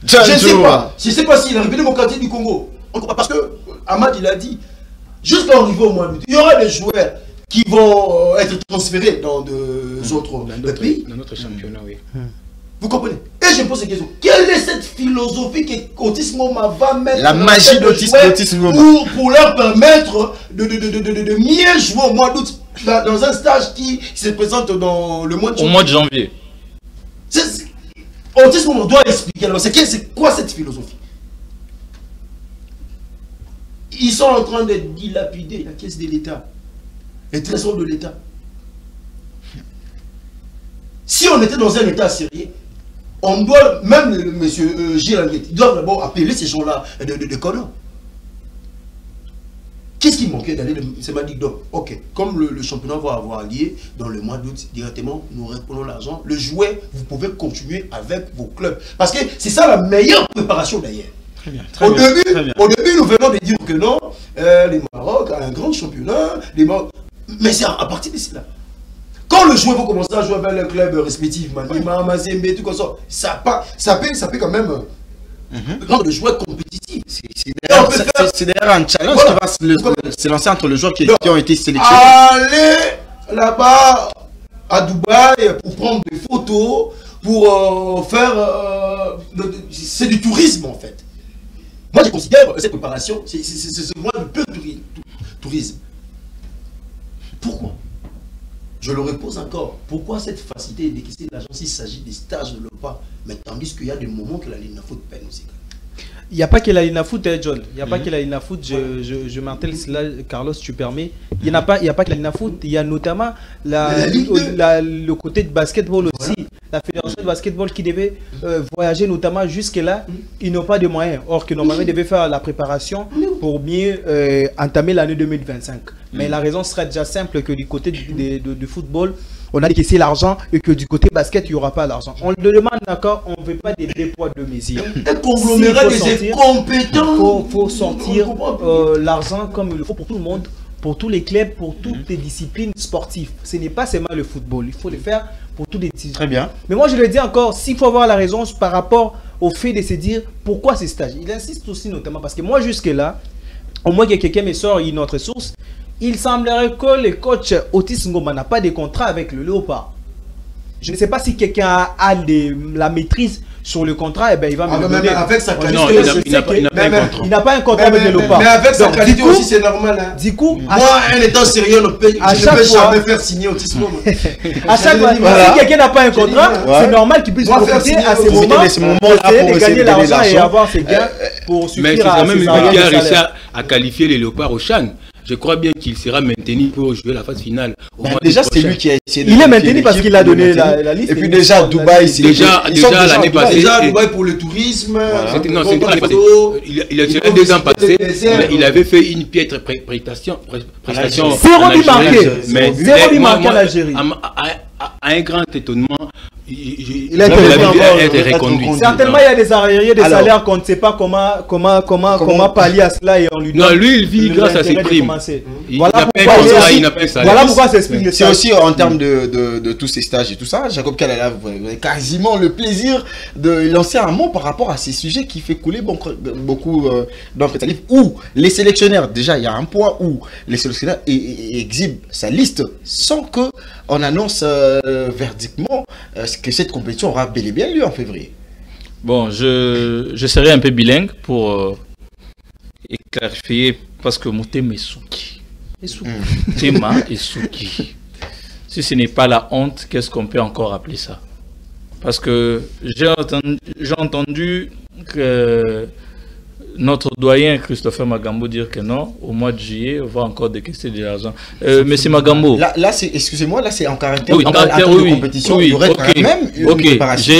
Je ne sais pas. Je ne sais pas si la République démocratique du Congo. Parce que Ahmad, il a dit, jusqu'à arriver au mois d'août, il y aura des joueurs qui vont être transférés dans d'autres pays. Dans notre championnat, oui. Vous comprenez? Et je me pose cette question. Quelle est cette philosophie que Otis Moma va mettre la magie d'Otis Moma pour leur permettre de mieux jouer au mois d'août dans un stage qui se présente dans le mois de janvier. Au mois de janvier. Otis Moma doit expliquer. Alors, c'est quoi cette philosophie? Ils sont en train de dilapider la caisse de l'État, les trésors de l'État. Si on était dans un État sérieux, on doit, même le monsieur Gilles, il doit d'abord appeler ces gens-là de connards. Qu'est-ce qui manquait d'aller de... C'est m'a dit donc, ok, comme le championnat va avoir lieu dans le mois d'août, directement, nous reprenons l'argent. Le jouet, vous pouvez continuer avec vos clubs. Parce que c'est ça la meilleure préparation d'ailleurs. Très bien. Au début, nous venons de dire que non, le Maroc a un grand championnat, mais c'est à partir de cela. Quand le joueur va commencer à jouer avec le club respectif, Manima, Mazembe, tout comme ça, ça peut quand même rendre le joueur compétitif. C'est d'ailleurs un challenge qui va se lancer entre les joueurs qui ont été sélectionnés. Allez là-bas à Dubaï pour prendre des photos, pour faire... c'est du tourisme en fait. Moi je considère cette préparation, c'est moi le peu tourisme. Pourquoi? Je le repose encore. Pourquoi cette facilité de décaisser l'argent s'il s'agit des stages de l'OPA, mais tandis qu'il y a des moments que la ligne de foot peine aussi? Il n'y a pas que la Linafoot, John. Il n'y a pas que la Linafoot. Je m'attelle cela, Carlos, tu permets. Il n'y a pas que la Linafoot. Il y a notamment le côté de basketball aussi. La fédération de basketball qui devait voyager notamment jusque-là. Ils n'ont pas de moyens. Or que normalement, ils devaient faire la préparation pour mieux entamer l'année 2025. Mais la raison serait déjà simple que du côté du football, on a décaissé l'argent et que du côté basket, il n'y aura pas l'argent. On le demande d'accord, on ne veut pas des poids de mesure. Un conglomérat des compétents. Il faut sortir l'argent comme il le faut pour tout le monde, pour tous les clubs, pour toutes les disciplines sportives. Ce n'est pas seulement le football, il faut le faire pour toutes les disciplines. Très bien. Mais moi, je le dis encore, s'il faut avoir la raison par rapport au fait de se dire pourquoi ces stages. Il insiste aussi notamment parce que moi, jusque-là, au moins que quelqu'un me sort une autre source, il semblerait que le coach Otis Ngoma n'a pas de contrat avec le Léopard. Je ne sais pas si quelqu'un a la maîtrise sur le contrat, et ben il va me le donner. Avec sa qualité, il n'a pas un contrat avec le Léopard. Mais avec sa qualité aussi, c'est normal. Hein. Du coup, moi, un étant sérieux, je ne peux jamais faire signer Otis Ngoma. À chaque fois, si quelqu'un n'a pas un contrat, c'est normal qu'il puisse profiter à ces moments-là de gagner l'argent et avoir ses gains pour suffire à ses salaires. Mais c'est quand même lui qui a réussi à qualifier les Léopards au CHAN. Je crois bien qu'il sera maintenu pour jouer la phase finale. Déjà, c'est lui qui a essayé de. Il est maintenu parce qu'il a donné la liste. Et puis déjà, Dubaï, c'est déjà l'année passée. Déjà, Dubaï pour le tourisme. Non, c'était l'année passée. Il a tiré 2 ans passés. Il avait fait une piètre prestation. Zéro but marqué. Mais zéro but marqué en Algérie. À un grand étonnement, il a été reconduit. Certainement, il y a des arriérés, des salaires qu'on ne sait pas comment pallier à cela et on lui donne. Non, lui, il vit grâce à ses primes. Voilà pourquoi ça explique. C'est aussi en termes de tous ces stages et tout ça. Jacob Kalala, vous avez quasiment le plaisir de lancer un mot par rapport à ces sujets qui fait couler beaucoup d'encre de salive. Où les sélectionneurs, déjà, il y a un point où les sélectionneurs exhibent sa liste sans que on annonce verdiquement que cette compétition aura bel et bien lieu en février. Bon, je serai un peu bilingue pour clarifier parce que mon thème est souki. Théma est souki. Si ce n'est pas la honte, qu'est-ce qu'on peut encore appeler ça? Parce que j'ai entendu que notre doyen Christopher Magambo dire que non, au mois de juillet, on va encore décaisser de l'argent. Monsieur Magambo. Là excusez-moi, là c'est en caractère, oui, de compétition. Oui, il y aurait quand même une préparation.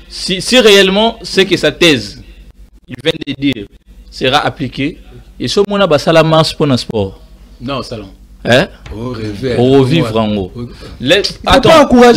Si réellement c'est que sa thèse, il vient de dire, sera appliquée, et ce moment-là, ça la marche pour un sport. Non, salon. Hein? Au revivre en haut. Attends, écoutez,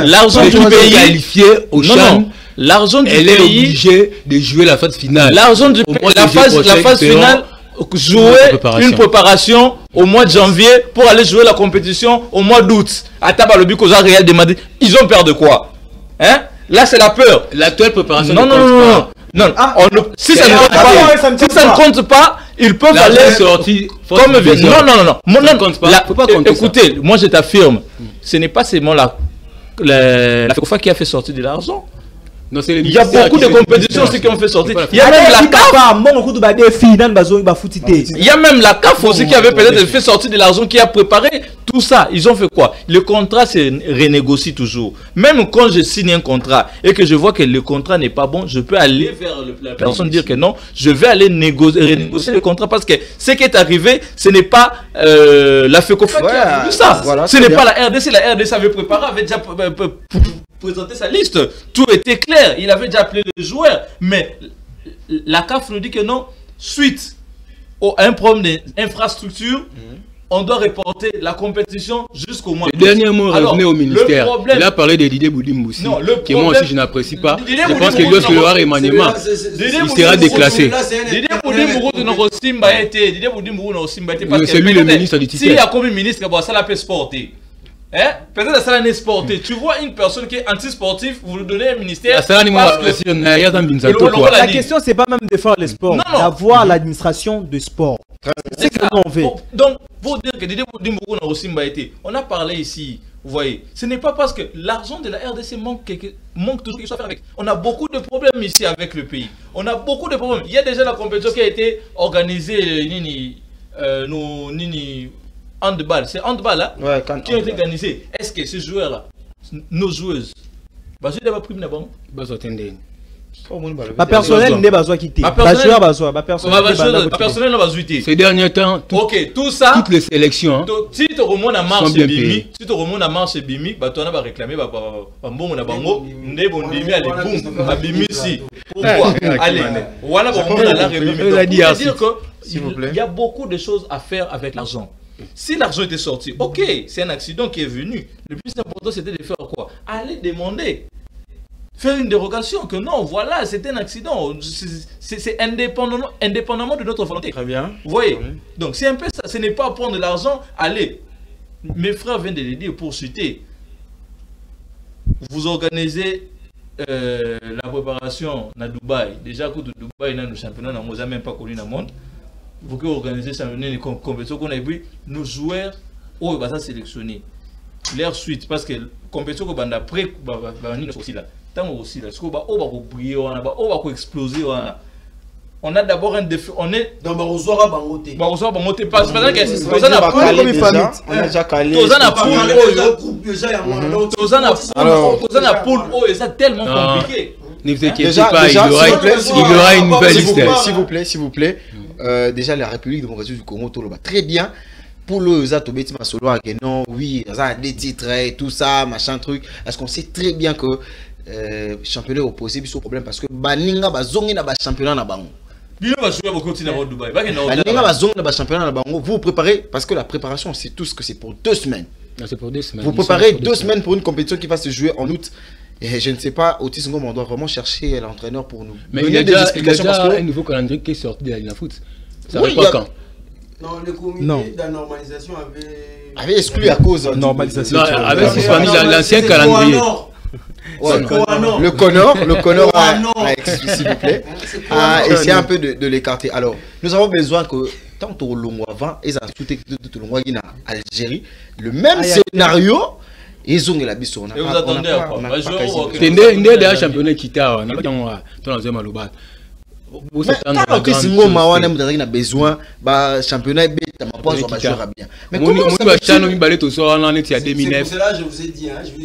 l'argent du pays qualifié au CHAN. L'argent du pays est obligé de jouer la phase finale. L'argent du pays, la phase finale, jouer une préparation au mois de janvier pour aller jouer la compétition au mois d'août. À Tabalobi, Koza Real de Madrid, ils ont peur de quoi? Hein? Là, c'est la peur. L'actuelle préparation. Non. Si ça ne compte pas, ils peuvent aller sortir. Non. Écoutez, moi je t'affirme, ce n'est pas seulement la FECOFA qui a fait sortir de l'argent. Il y a beaucoup de compétitions aussi qui ont fait sortir. Il y a même la CAF. Il y a même la CAF aussi qui avait peut-être fait sortir de l'argent, qui a préparé tout ça. Ils ont fait quoi? Le contrat se renégocie toujours. Même quand je signe un contrat et que je vois que le contrat n'est pas bon, je peux aller vers la personne dire que non, je vais aller renégocier le contrat parce que ce qui est arrivé, ce n'est pas la FECOFA qui a voulu ça. Ce n'est pas la RDC. La RDC avait préparé, avait déjà présenter sa liste. Tout était clair. Il avait déjà appelé les joueurs. Mais la CAF nous dit que non. Suite à un problème d'infrastructure, on doit reporter la compétition jusqu'au mois de. Le dernier mot revenait au ministère. Il a parlé de Didier Boudimboussi, que moi aussi je n'apprécie pas. Je pense que lorsque le Har Emmanuel, il sera déclassé. Didier Boudimbourou n'a pas été. Didier Boudimbourou n'a pas été. C'est lui le ministre du titre. S'il y a comme ministre, ça l'a fait sporter. Peut-être ça l'année sportive. Tu vois une personne qui est anti-sportive, vous lui donnez un ministère. La question, c'est pas même de faire le sport, d'avoir l'administration de sport. C'est ce qu'on veut. Donc, pour dire que Didier Boudimbourou n'a aussi été, on a parlé ici, vous voyez, ce n'est pas parce que l'argent de la RDC manque toujours quelque chose à faire avec. On a beaucoup de problèmes ici avec le pays. On a beaucoup de problèmes. Il y a déjà la compétition qui a été organisée, handball, c'est handball là, qui a été organisé. Est-ce que ces joueurs-là, nos joueuses, personnel n'est pas quitté. Personnel n'a pas quitté. Ces derniers temps, ok, tout ça. Toutes les sélections. Si tu remontes à marche Bimi, si tu remontes à marche Bimi, bah tu vas réclamer bah bon on a bango, ndé bon Bimi allez boum, à Bimi si. Pourquoi? Allez, voilà bon on a la Bimi. C'est-à-dire que il y a beaucoup de choses à faire avec l'argent. Si l'argent était sorti, ok, c'est un accident qui est venu. Le plus important c'était de faire quoi? Aller demander. Faire une dérogation, que non, voilà, c'est un accident. C'est indépendamment de notre volonté. Très bien. Vous voyez? Donc c'est un peu ça. Ce n'est pas prendre de l'argent. Allez, mes frères viennent de le dire pour citer. Vous organisez la préparation à Dubaï. Déjà que Dubaï, dans le championnat, on n'a même pas connu dans le monde. Vous pouvez organiser une compétition qu'on a vu. Nos joueurs, oh, bah ça sélectionner. Leur suite, parce que la compétition qu'on a après, aussi là. Aussi là, on va exploser. On a d'abord un défi. On est dans Barrosoa Bangote. Barrosoa Bangote passe. On a déjà calé. Tellement compliqué. Ne vous inquiétez pas, il y aura une nouvelle liste. S'il vous plaît. Déjà, la République démocratique du Congo, très bien. Pour le Zatobeti Masolo, non, oui, ça a des titres et tout ça, machin truc. Parce qu'on sait très bien que championnat opposé, c'est un problème parce que Baninga va zonner dans le championnat na bango. Vous vous préparez parce que la préparation, c'est tout ce que c'est pour 2 semaines. C'est pour 2 semaines. Vous préparez 2 semaines pour une compétition qui va se jouer en août. Et je ne sais pas, Otis Ngom, on doit vraiment chercher l'entraîneur pour nous. Mais il y a déjà un nouveau calendrier qui est sorti de la foot. Ça va pas quand? Non, le comité de la normalisation avait exclu à cause de la normalisation. Avec l'ancien calendrier. Le Connor a exclu, s'il vous plaît, a essayé un peu de l'écarter. Alors, nous avons besoin que, tant au long avant, et ça tout le long en Algérie, le même scénario, ils ont la bison. Et vous attendez à quoi? C'est un championnat qui t'a besoin championnat bien. Mais il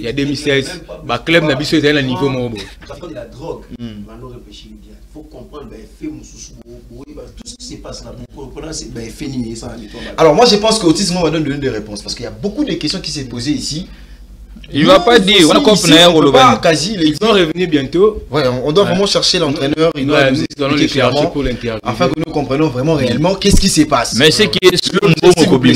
y a 2016 club n'a biso était à niveau de la drogue. Maintenant réfléchir bien. Il faut comprendre tout ce qui se passe là. Alors moi je pense que Otis va donner des réponses parce qu'il y a beaucoup de questions qui s'est posées ici. Il va pas dire, on a compris. Ils vont revenir bientôt. Ouais, on doit vraiment chercher l'entraîneur. Il doit nous expliquer clairement afin que nous comprenions vraiment réellement qu'est-ce qui se passe. Mais c'est qui est s'il vous plaît,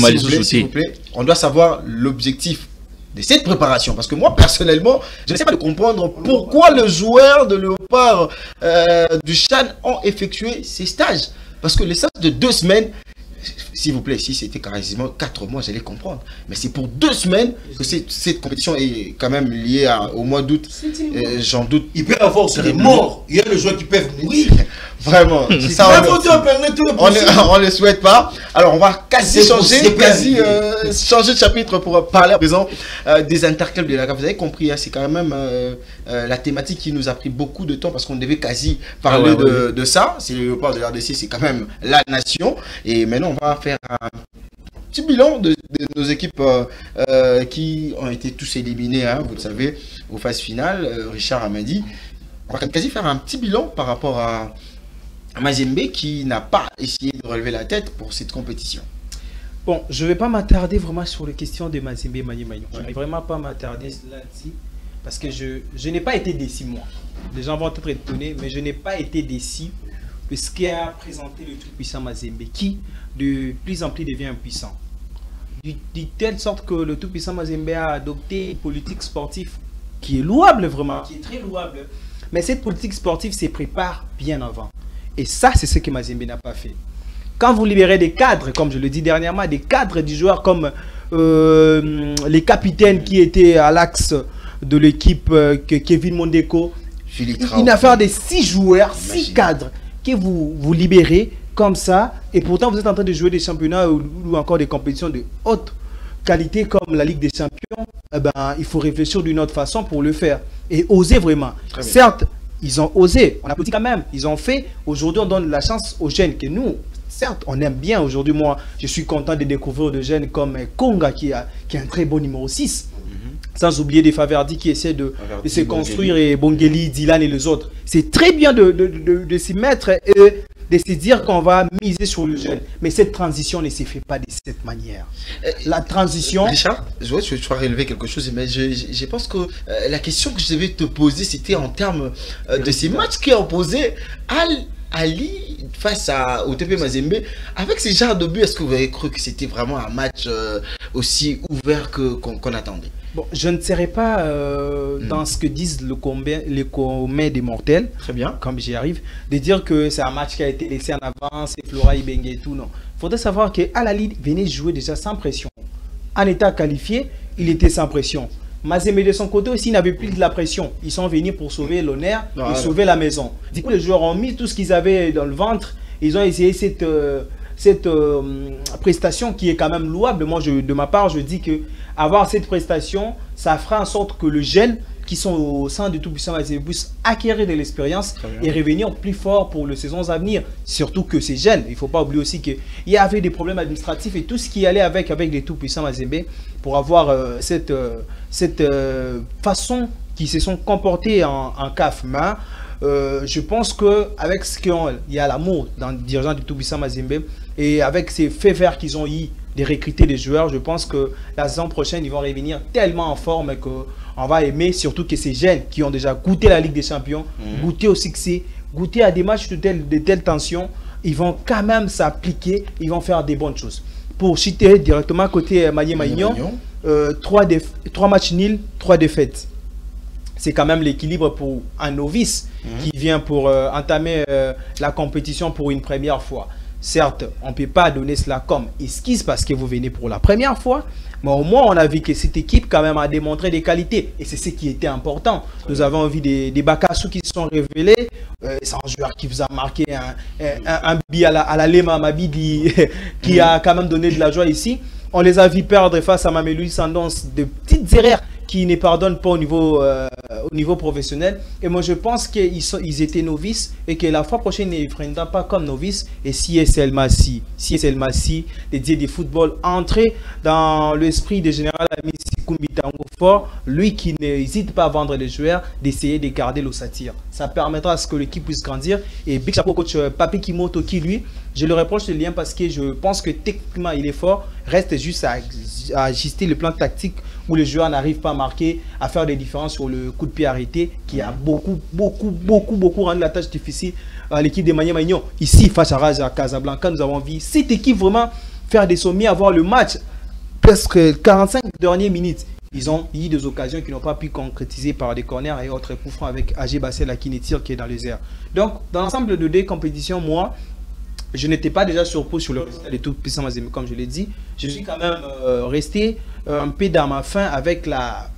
on doit savoir l'objectif de cette préparation. Parce que moi, personnellement, je ne sais pas de comprendre pourquoi les joueurs de Léopard du Chan ont effectué ces stages. Parce que les stages de 2 semaines, s'il vous plaît, si c'était quasiment 4 mois, j'allais comprendre. Mais c'est pour 2 semaines que cette compétition est quand même liée au mois d'août. J'en doute. Il peut y avoir des morts. Il y a des joueurs qui peuvent mourir. Vraiment. Ça, on ne le souhaite pas. Alors, on va changer de chapitre pour parler à présent des interclubs de la CAF. Vous avez compris, hein, c'est quand même la thématique qui nous a pris beaucoup de temps parce qu'on devait quasi parler de ça. C'est le Léopard de l'RDC, c'est quand même la nation. Et maintenant, on va faire un petit bilan de nos équipes qui ont été tous éliminés, hein, vous le savez, aux phases finales. Richard a dit, on va quasi faire un petit bilan par rapport à Mazembe qui n'a pas essayé de relever la tête pour cette compétition. Bon, je ne vais pas m'attarder vraiment sur les questions de Mazembe Mani. Je ne vais vraiment pas m'attarder là-dessus parce que je n'ai pas été déçu, moi. Les gens vont être étonnés, mais je n'ai pas été déçu de ce qui a présenté le tout-puissant Mazembe, qui de plus en plus devient impuissant. De telle sorte que le tout-puissant Mazembe a adopté une politique sportive qui est louable vraiment, qui est très louable. Mais cette politique sportive se prépare bien avant. Et ça, c'est ce que Mazembe n'a pas fait. Quand vous libérez des cadres, comme je le dis dernièrement, des cadres du joueur comme les capitaines qui étaient à l'axe de l'équipe, Kevin Mondeko, une affaire de 6 joueurs, 6 cadres que vous libérez comme ça, et pourtant vous êtes en train de jouer des championnats ou encore des compétitions de haute qualité comme la Ligue des Champions, eh ben, il faut réfléchir d'une autre façon pour le faire et oser vraiment. Certes, ils ont osé, on applaudit quand même, ils ont fait. Aujourd'hui, on donne la chance aux jeunes que nous, certes, on aime bien. Aujourd'hui, moi, je suis content de découvrir des jeunes comme Konga qui est un très bon numéro 6. Sans oublier des Faverdi qui essaient de se construire, et Bongeli, Dylan et les autres. C'est très bien de s'y mettre et de se dire qu'on va miser sur le jeune. Mais cette transition ne se fait pas de cette manière. La transition... Richard, je vais relever quelque chose, mais je pense que la question que je devais te poser, c'était en termes de ces matchs qui ont opposé Ali face au TP Mazembe. Avec ces genres de buts, est-ce que vous avez cru que c'était vraiment un match aussi ouvert qu'on attendait? Bon, je ne serai pas dans ce que disent les communs des mortels. Très bien. Comme j'y arrive, de dire que c'est un match qui a été laissé en avance, et Flora Ibenge et tout, non. Il faudrait savoir qu'Al-Ahly venait jouer déjà sans pression. En état qualifié, il était sans pression. Mazembe de son côté aussi n'avait plus de la pression. Ils sont venus pour sauver l'honneur et sauver la maison. Du coup, les joueurs ont mis tout ce qu'ils avaient dans le ventre. Ils ont essayé cette prestation qui est quand même louable. Moi, de ma part, je dis que avoir cette prestation, ça fera en sorte que le jeune qui sont au sein du Tout-Puissant Mazembe puissent acquérir de l'expérience et revenir plus fort pour les saisons à venir. Surtout que ces jeunes, il ne faut pas oublier aussi qu'il y avait des problèmes administratifs et tout ce qui allait avec les Tout-Puissants Mazembe pour avoir cette façon qu'ils se sont comportés en CAF. Mais je pense qu'avec ce qu'il y a l'amour dans les dirigeants du Tout-Puissant Mazembe et avec ces faits verts qu'ils ont eu de recruter des joueurs, je pense que la saison prochaine, ils vont revenir tellement en forme qu'on va aimer, surtout que ces jeunes qui ont déjà goûté la Ligue des Champions, goûté au succès, goûté à des matchs de telle tension, ils vont quand même s'appliquer, ils vont faire des bonnes choses. Pour citer directement côté Magné-Maignan, 3 matchs nuls, 3 défaites. C'est quand même l'équilibre pour un novice qui vient pour entamer la compétition pour une première fois. Certes, on ne peut pas donner cela comme esquisse parce que vous venez pour la première fois, mais au moins on a vu que cette équipe quand même a démontré des qualités et c'est ce qui était important. Nous avons vu des Bakassou qui se sont révélés, c'est un joueur qui vous a marqué un billet à la Lema Mabidi qui a quand même donné de la joie ici. On les a vus perdre face à Mamelou Sandons de petites erreurs qui ne pardonnent pas au niveau professionnel. Et moi, je pense qu'ils étaient novices et que la fois prochaine, ils ne prendront pas comme novices. Et si SL Massi, dédié du football, entrer dans l'esprit du général Amissi Kumbitango Fort, lui qui n'hésite pas à vendre les joueurs, d'essayer de garder l'ossature. Ça permettra à ce que l'équipe puisse grandir. Et big chapeau coach Papi Kimoto qui, lui, je le reproche le lien parce que je pense que techniquement, il est fort. Reste juste à ajuster le plan tactique où les joueurs n'arrivent pas à marquer, à faire des différences sur le coup de pied arrêté, qui a beaucoup rendu la tâche difficile à l'équipe de Magné-Maignan. Ici, face à Raja Casablanca, nous avons vu cette équipe vraiment faire des sommets, avoir le match presque 45 dernières minutes. Ils ont eu des occasions qui n'ont pas pu concrétiser par des corners et autres coups francs avec Agé Bassel à Kinetir qui est dans les airs. Donc, dans l'ensemble de 2 compétitions, moi, je n'étais pas déjà surpris sur le résultat des Tout-Puissants Mazembe, comme je l'ai dit. Je suis quand même resté un peu dans ma faim avec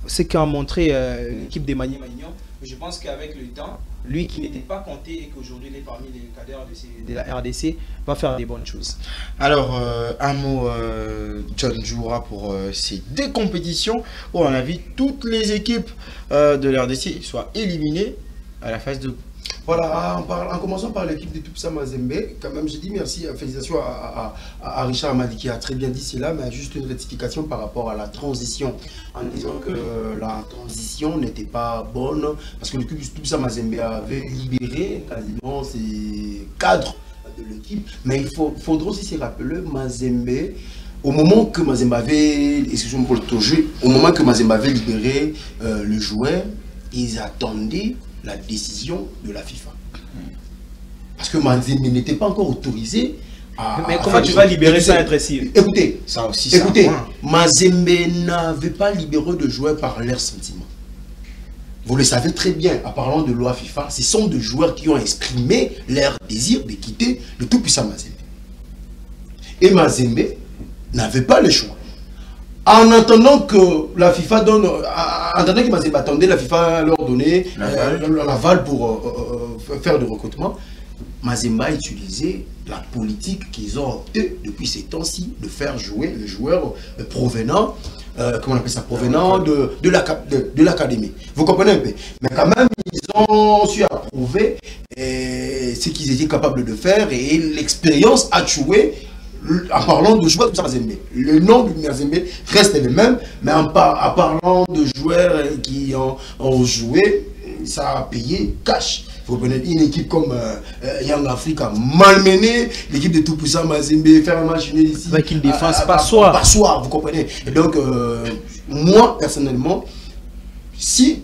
ce qu'a montré l'équipe de Magné-Maignan. Je pense qu'avec le temps, lui qui n'était pas compté et qu'aujourd'hui il est parmi les cadres de la RDC, va faire des bonnes choses. Alors, un mot, John Djoura, pour ces 2 compétitions où on a vu toutes les équipes de la RDC soient éliminées à la phase de... Voilà, en commençant par l'équipe de Tout-Puissant Mazembe, quand même, je dis merci, félicitations à Richard Amadi qui a très bien dit cela, mais juste une rectification par rapport à la transition, en disant que la transition n'était pas bonne, parce que l'équipe de Tout-Puissant Mazembe avait libéré quasiment ses cadres de l'équipe, mais il faudra aussi se rappeler, Mazembe, au moment que Mazembe avait, excusez-moi pour le jeu, au moment que Mazembe avait libéré le joueur, ils attendaient la décision de la FIFA. Parce que Mazembe n'était pas encore autorisé à... Mais comment tu vas libérer sans être ici? Écoutez, Mazembe n'avait pas libéré de joueurs par leurs sentiments. Vous le savez très bien, en parlant de loi FIFA, ce sont des joueurs qui ont exprimé leur désir de quitter le Tout-Puissant Mazembe. Et Mazembe n'avait pas le choix. En attendant que la FIFA donne, en attendant que Mazembe attendait, la FIFA leur donnait l'aval pour faire du recrutement, Mazembe a utilisé la politique qu'ils ont opté depuis ces temps-ci de faire jouer le joueur provenant, comment on appelle ça, provenant de l'académie. Vous comprenez un peu? Mais quand même, ils ont su approuver ce qu'ils étaient capables de faire et l'expérience a joué en parlant de joueurs de Mazembe, le nom de Mazembe reste le même, mais en parlant de joueurs qui ont joué, ça a payé cash. Vous comprenez, une équipe comme Young Africa malmenée, l'équipe de tout-puissant Mazembe, faire un match ici. Avec une défense passoire. Vous comprenez. Et donc, moi, personnellement, si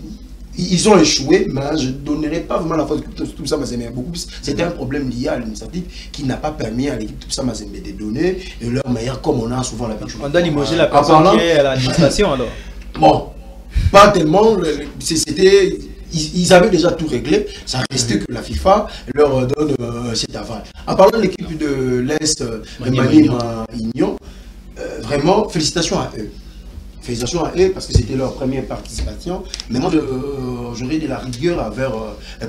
ils ont échoué, mais je ne donnerai pas vraiment la faute à tout ça Mazembe. Beaucoup plus, c'était un problème lié à l'initiative qui n'a pas permis à l'équipe tout ça Mazembe de donner et leur meilleur, comme on a souvent l'habitude. On doit limoger la personne qui est à l'administration alors. Bon, pas tellement. C'était. Ils avaient déjà tout réglé, ça restait que la FIFA leur donne cet aval. En parlant de l'équipe de l'Est, Manima Union, vraiment, félicitations à eux. Félicitations à eux parce que c'était leur première participation. Mais moi, j'aurais de la rigueur avec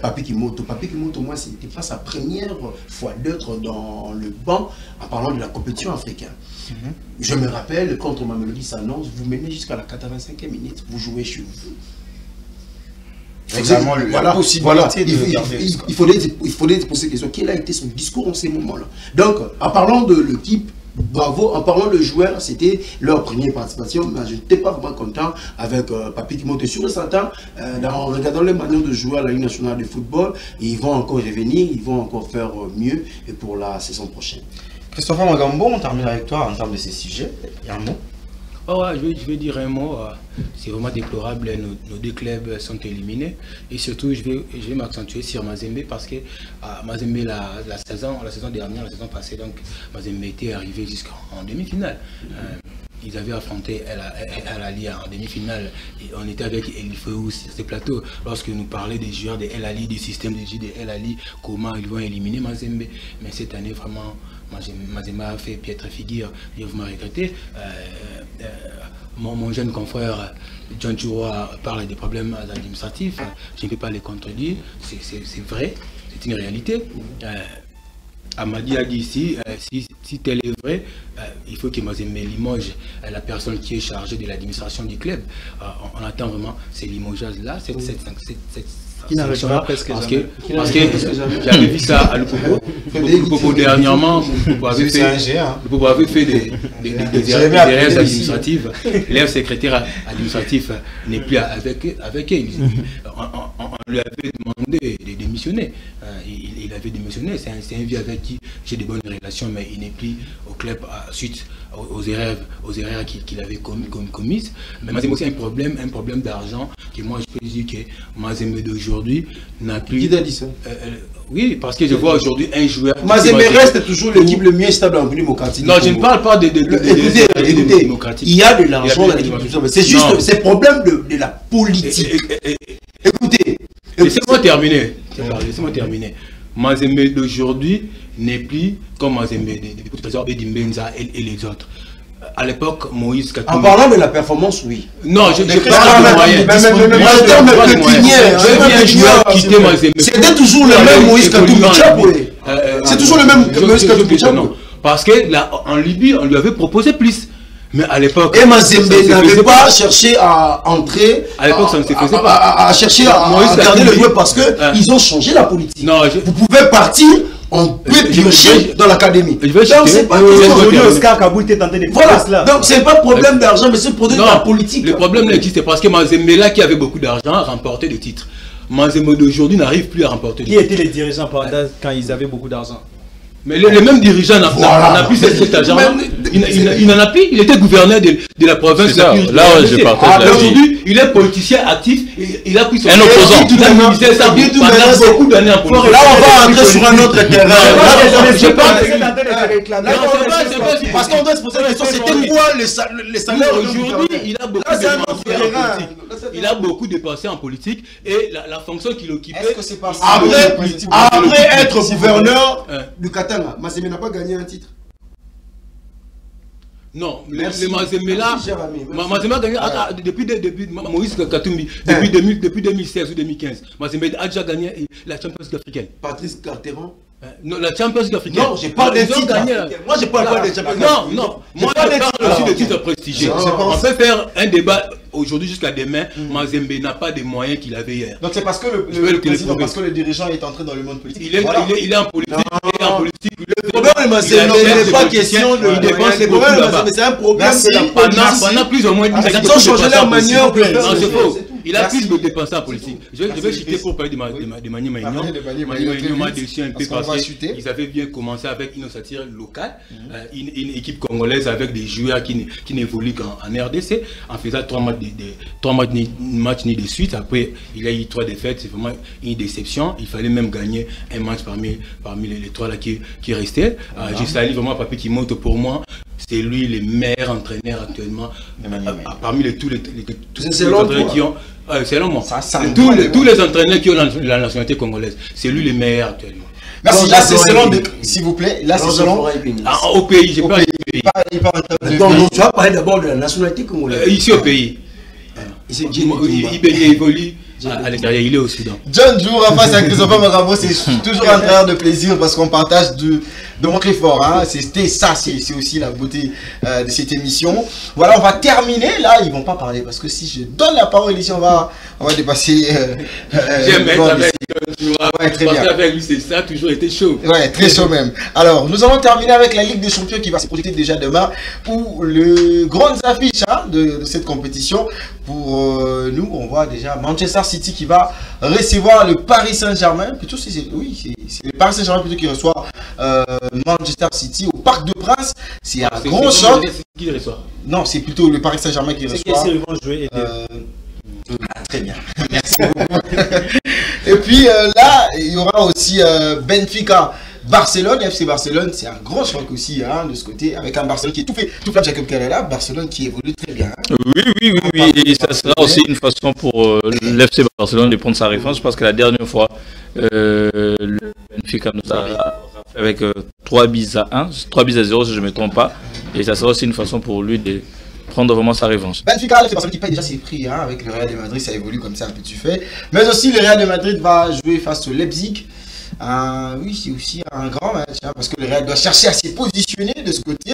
Papi Kimoto. Papi Kimoto, moi, c'était pas sa première fois d'être dans le banc en parlant de la compétition africaine. Je me rappelle, contre Mamelodi s'annonce, vous menez jusqu'à la 85e minute, vous jouez chez vous. Exactement, la possibilité il faudrait poser cette question. Quel a été son discours en ces moments-là? Donc, en parlant de l'équipe, bravo. En parlant de joueurs, c'était leur première participation. Mais je n'étais pas vraiment content avec Papi Kimoto. Sur le certain, en regardant les manières de jouer à la Ligue nationale de football, ils vont encore revenir, ils vont encore faire mieux pour la saison prochaine. Christopher Magambo, on termine avec toi en termes de ces sujets. Il y a un mot? Oh ouais, je vais dire un mot. C'est vraiment déplorable, nos deux clubs sont éliminés. Et surtout, je vais m'accentuer sur Mazembe parce que Mazembe, la saison dernière, la saison passée, donc Mazembe était arrivé jusqu'en demi-finale. Ils avaient affronté El Ali en demi-finale. On était avec Elifeu sur ce plateau. Lorsque nous parlait des joueurs de El Ali, du système de jeu de El Ali, comment ils vont éliminer Mazembe. Mais cette année, vraiment, Mazembe a fait piètre figure. Et vous m'avez regretté. Mon jeune confrère John Chouroua parle des problèmes administratifs. Je ne peux pas les contredire. C'est vrai, c'est une réalité. Amadi a dit ici, si tel est vrai, il faut que Mazembe limoge la personne qui est chargée de l'administration du club. On attend vraiment ces limogeages-là, qui n'arrivera presque parce que j'avais vu ça à Lupopo dernièrement. Lupopo avait fait des erreurs administratives. L'air secrétaire administratif n'est plus avec eux. On lui avait demandé de démissionner. Il avait démissionné. C'est un vieux avec qui j'ai de bonnes relations, mais il n'est plus au club suite aux erreurs qu'il avait commises. Mais Mazembe aussi un problème d'argent que moi je peux dire que Mazembe d'aujourd'hui n'a plus. Qui t'a dit ça? Oui, parce que je vois aujourd'hui un joueur. Mazembe reste toujours l'équipe le mieux stable en démocratique. Non, je ne parle pas de démocratique. Il y a de l'argent dans l'équipe. C'est juste ces problèmes de la politique. Écoutez. Laissez-moi terminer. Mazembe d'aujourd'hui n'est plus comme Mazembe de Dimbenza et les autres. À l'époque, Moïse Katumbi. En parlant de la performance, oui. Non, je parle de moyens. C'était toujours le même Moïse Katumbi. C'est toujours le même Moïse Katumbi. Parce qu'en Libye, on lui avait proposé plus. Mais à l'époque, et Mazembe n'avait pas cherché à entrer. À l'époque, ça ne se faisait pas. À chercher à garder le joueur parce qu'ils ont changé la politique. Non, vous pouvez partir. On peut piocher dans l'académie. Donc c'est pas Oscar Kabou était tenté de faire cela. Donc c'est pas problème d'argent, mais c'est problème de la politique. Le problème existe parce que Mazembe là qui avait beaucoup d'argent a remporté des titres. Mazembe d'aujourd'hui n'arrive plus à remporter des titres. Qui étaient les dirigeants quand ils avaient beaucoup d'argent? Mais le même dirigeant n'a plus cet argent. Il n'en a plus. Il était gouverneur de la province. Là, je partage. Aujourd'hui, il est politicien actif. Il a pris son opposant. Il a ministère ça pendant beaucoup d'années en politique. Là, on va entrer sur un autre terrain. Je pense parce qu'on doit se poser la question, c'était quoi les salaires aujourd'hui? Il a beaucoup dépensé en politique. Il a beaucoup dépensé en politique et la fonction qu'il occupait. Est-ce que c'est pas après être gouverneur du Qatar? Mazembe n'a pas gagné un titre. Non, le Mazembe là, Mazembe a gagné depuis Moïse Katumbi, depuis 2016 ou 2015. Mazembe a déjà gagné la Champions League africaine. Patrice Carteron. Non, la Champions League africaine. Non, j'ai pas de titre. Moi, je parle pas des Champions League. Non, moi, je parle aussi de titres prestigieux. On peut faire un débat aujourd'hui jusqu'à demain. Mazembe n'a pas des moyens qu'il avait hier. Donc c'est parce que le président, parce que le dirigeant est entré dans le monde politique. Il est en politique. Le problème n'est pas question de dépenser beaucoup là-bas. C'est un problème. Pendant plus ou moins 10 ans, ils ont changé leur manière de faire. Non, c'est faux. Il a plus de dépenser en politique. Je vais citer pour parler de Mani Maignan. Mani Maignan m'a déçu un peu parce qu'ils avaient bien commencé avec une ossature locale, une équipe congolaise avec des joueurs qui n'évoluent qu'en RDC, en faisant 3 matchs ni de suite. Après, il a eu 3 défaites. C'est vraiment une déception. Il fallait même gagner un match parmi les 3 là qui restaient. Je salue vraiment Papi qui monte pour moi. C'est lui le meilleur entraîneur actuellement parmi tous les entraîneurs qui ont. Selon moi, tous les entraîneurs qui ont la nationalité congolaise, c'est lui le meilleur actuellement. Merci, là c'est selon, s'il vous plaît, là c'est selon. Au pays, j'ai pas dit pays. Donc tu vas parler d'abord de la nationalité congolaise. Ici au pays. Il évolue à l'extérieur, il est au Soudan. John Djoura face à Christopher Makambo, c'est toujours un travail de plaisir parce qu'on partage de montrer fort. Hein. C'était ça, c'est aussi la beauté de cette émission. Voilà, on va terminer. Là, ils vont pas parler parce que si je donne la parole ici, on va dépasser. J'aime être avec John Djoura. Parce qu'avec lui, c'est ça, toujours été chaud. Ouais, très chaud même. Alors, nous allons terminer avec la Ligue des Champions qui va se projeter déjà demain pour le grandes affiches de cette compétition. Pour nous, on voit déjà Manchester City qui va recevoir le Paris Saint-Germain. Plutôt, c'est le Paris Saint-Germain plutôt qui reçoit Manchester City au Parc de Prince. C'est un gros choc. Qui reçoit? Non, c'est plutôt le Paris Saint-Germain qui reçoit. C'est qui vont jouer très bien. Merci beaucoup. Et puis là, il y aura aussi Benfica. Barcelone, FC Barcelone, c'est un gros choc aussi de ce côté, avec un Barcelone qui est tout fait Jacob Carrera, Barcelone qui évolue très bien. Oui, et ça sera aussi une façon pour l'FC Barcelone de prendre sa référence, parce que la dernière fois, le Benfica nous a fait avec 3 buts à 0 si je ne me trompe pas, et ça sera aussi une façon pour lui de prendre vraiment sa revanche. Benfica, c'est Barcelone qui paye déjà ses prix avec le Real de Madrid, ça évolue comme ça un peu tu fais, mais aussi le Real de Madrid va jouer face au Leipzig. Oui, c'est aussi un grand match, parce que le Real doit chercher à se positionner de ce côté,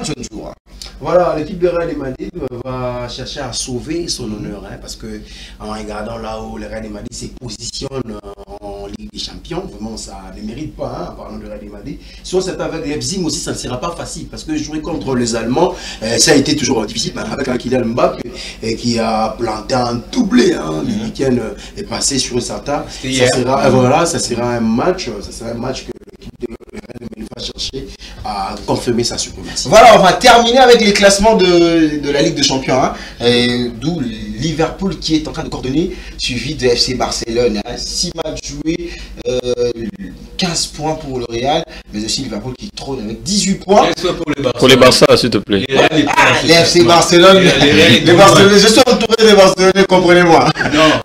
John Djoura. Voilà, l'équipe de Real de Madrid va chercher à sauver son honneur, parce que en regardant là où le Real de Madrid se positionne en Ligue des Champions, vraiment ça ne mérite pas, en parlant de Real de Madrid. Soit c'est avec Leipzig aussi, ça ne sera pas facile, parce que jouer contre les Allemands, ça a été toujours difficile, avec un Kylian Mbappé qui a planté un doublé, le week-end est passé sur Sata. Ça sera un match, que l'équipe de Real de Madrid va chercher à confirmer sa suprématie. Voilà, on va terminer avec les classements de la Ligue des Champions, d'où Liverpool qui est en train de coordonner, suivi de FC Barcelone. 6 matchs joués, 15 points pour le Real, mais aussi Liverpool qui trône avec 18 points. Pour les Barça, s'il te plaît. Les FC Barcelone, je suis entouré de Barcelone, comprenez-moi.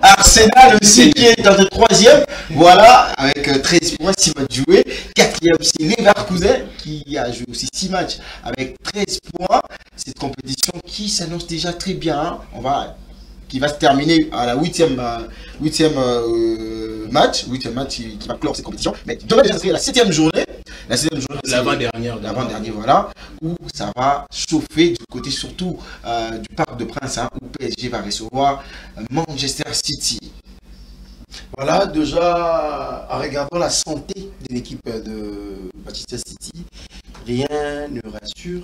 Arsenal aussi qui est en 3e, voilà, avec 13 points, 6 matchs joués. 4e, c'est Leverkusen qui a joué aussi 6 matchs avec 13 points. Cette compétition qui s'annonce déjà très bien, qui va se terminer à la 8e match qui va clore cette compétition. Mais demain déjà c'est la 7e journée. L'avant-dernière, voilà, où ça va chauffer du côté surtout du Parc de Prince, où PSG va recevoir Manchester City. Voilà, déjà, en regardant la santé de l'équipe de Manchester City, rien ne rassure.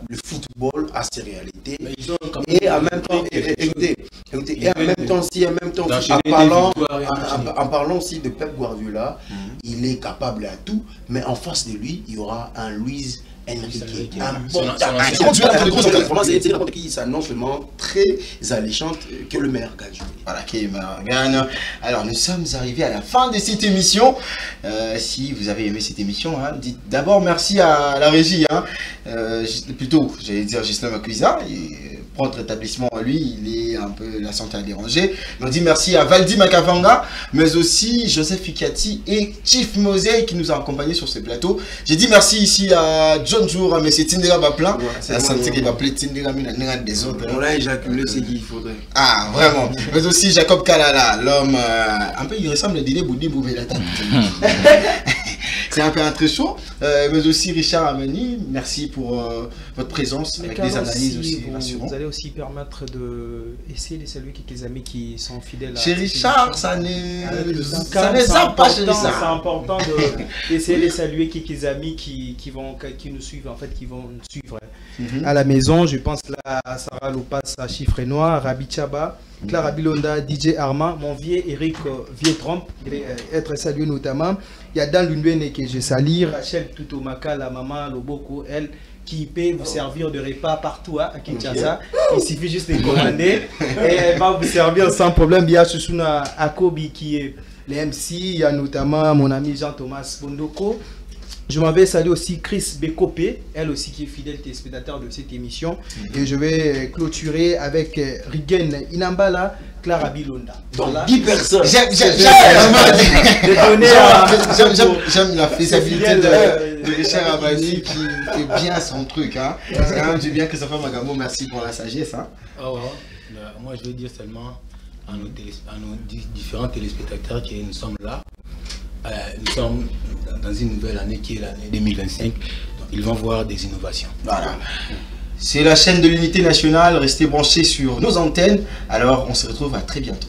Le football a ses réalités. Et en même temps, en parlant aussi de Pep Guardiola, il est capable à tout, mais en face de lui, il y aura un Luis Enrique. C'est une rencontre qui s'annonce vraiment très alléchante, que le meilleur gagne. Voilà, qui est le meilleur gagne. Alors, nous sommes arrivés à la fin de cette émission. Si vous avez aimé cette émission, dites d'abord merci à la régie. Plutôt, j'allais dire Gislain Macuisa. Prendre l'établissement, lui, il est un peu la santé à déranger. On dit merci à Valdi Makavanga, mais aussi Joseph Fikati et Chief Mosey qui nous a accompagnés sur ce plateau. J'ai dit merci ici à John Djoura, mais c'est Tindera Baplan. C'est la santé qui va appeler Tindera Mina des autres. On a éjaculé ce qu'il faudrait. Ah, vraiment. Mais aussi Jacob Kalala, l'homme, un peu il ressemble à Dile Boudi Bouvelata. C'est un peu un très chaud. Mais aussi Richard Amani, merci pour votre présence avec des analyses aussi rassurantes. Vous allez aussi permettre d'essayer de saluer quelques amis qui sont fidèles à... Chez Richard, ça ne zappe pas chez Richard. C'est important d'essayer de saluer quelques amis qui nous suivent, en fait, qui vont nous suivre à la maison. Je pense là à Sarah Lopas, à Chiffre Noir, Rabi Chaba, Clara Bilonda, DJ Armand, mon vieux Eric Vieux-Trompe, être salué notamment. Il y a Dan Lundwene que je salue, Rachel Tutomaka, la maman Loboko, elle qui peut vous servir de repas partout à Kinshasa. Il suffit juste de commander et elle va vous servir sans problème. Il y a Susuna Akobi qui est le MC, il y a notamment mon ami Jean-Thomas Bondoko. Je m'en vais saluer aussi Chris Bekopé, elle aussi qui est fidèle téléspectateur de cette émission. Et je vais clôturer avec Rigen Inambala, Clara Bilonda. Donc voilà. 10 personnes. J'aime la faisabilité de Richard Abani qui fait bien son truc. Hein. C'est quand même du bien que ça fait Magamo. Merci pour la sagesse. Hein. Moi, je veux dire seulement à nos différents téléspectateurs que nous sommes là. Nous sommes dans une nouvelle année qui est l'année 2025. Donc, ils vont voir des innovations. Voilà. C'est la chaîne de l'unité nationale. Restez branchés sur nos antennes. Alors, on se retrouve à très bientôt.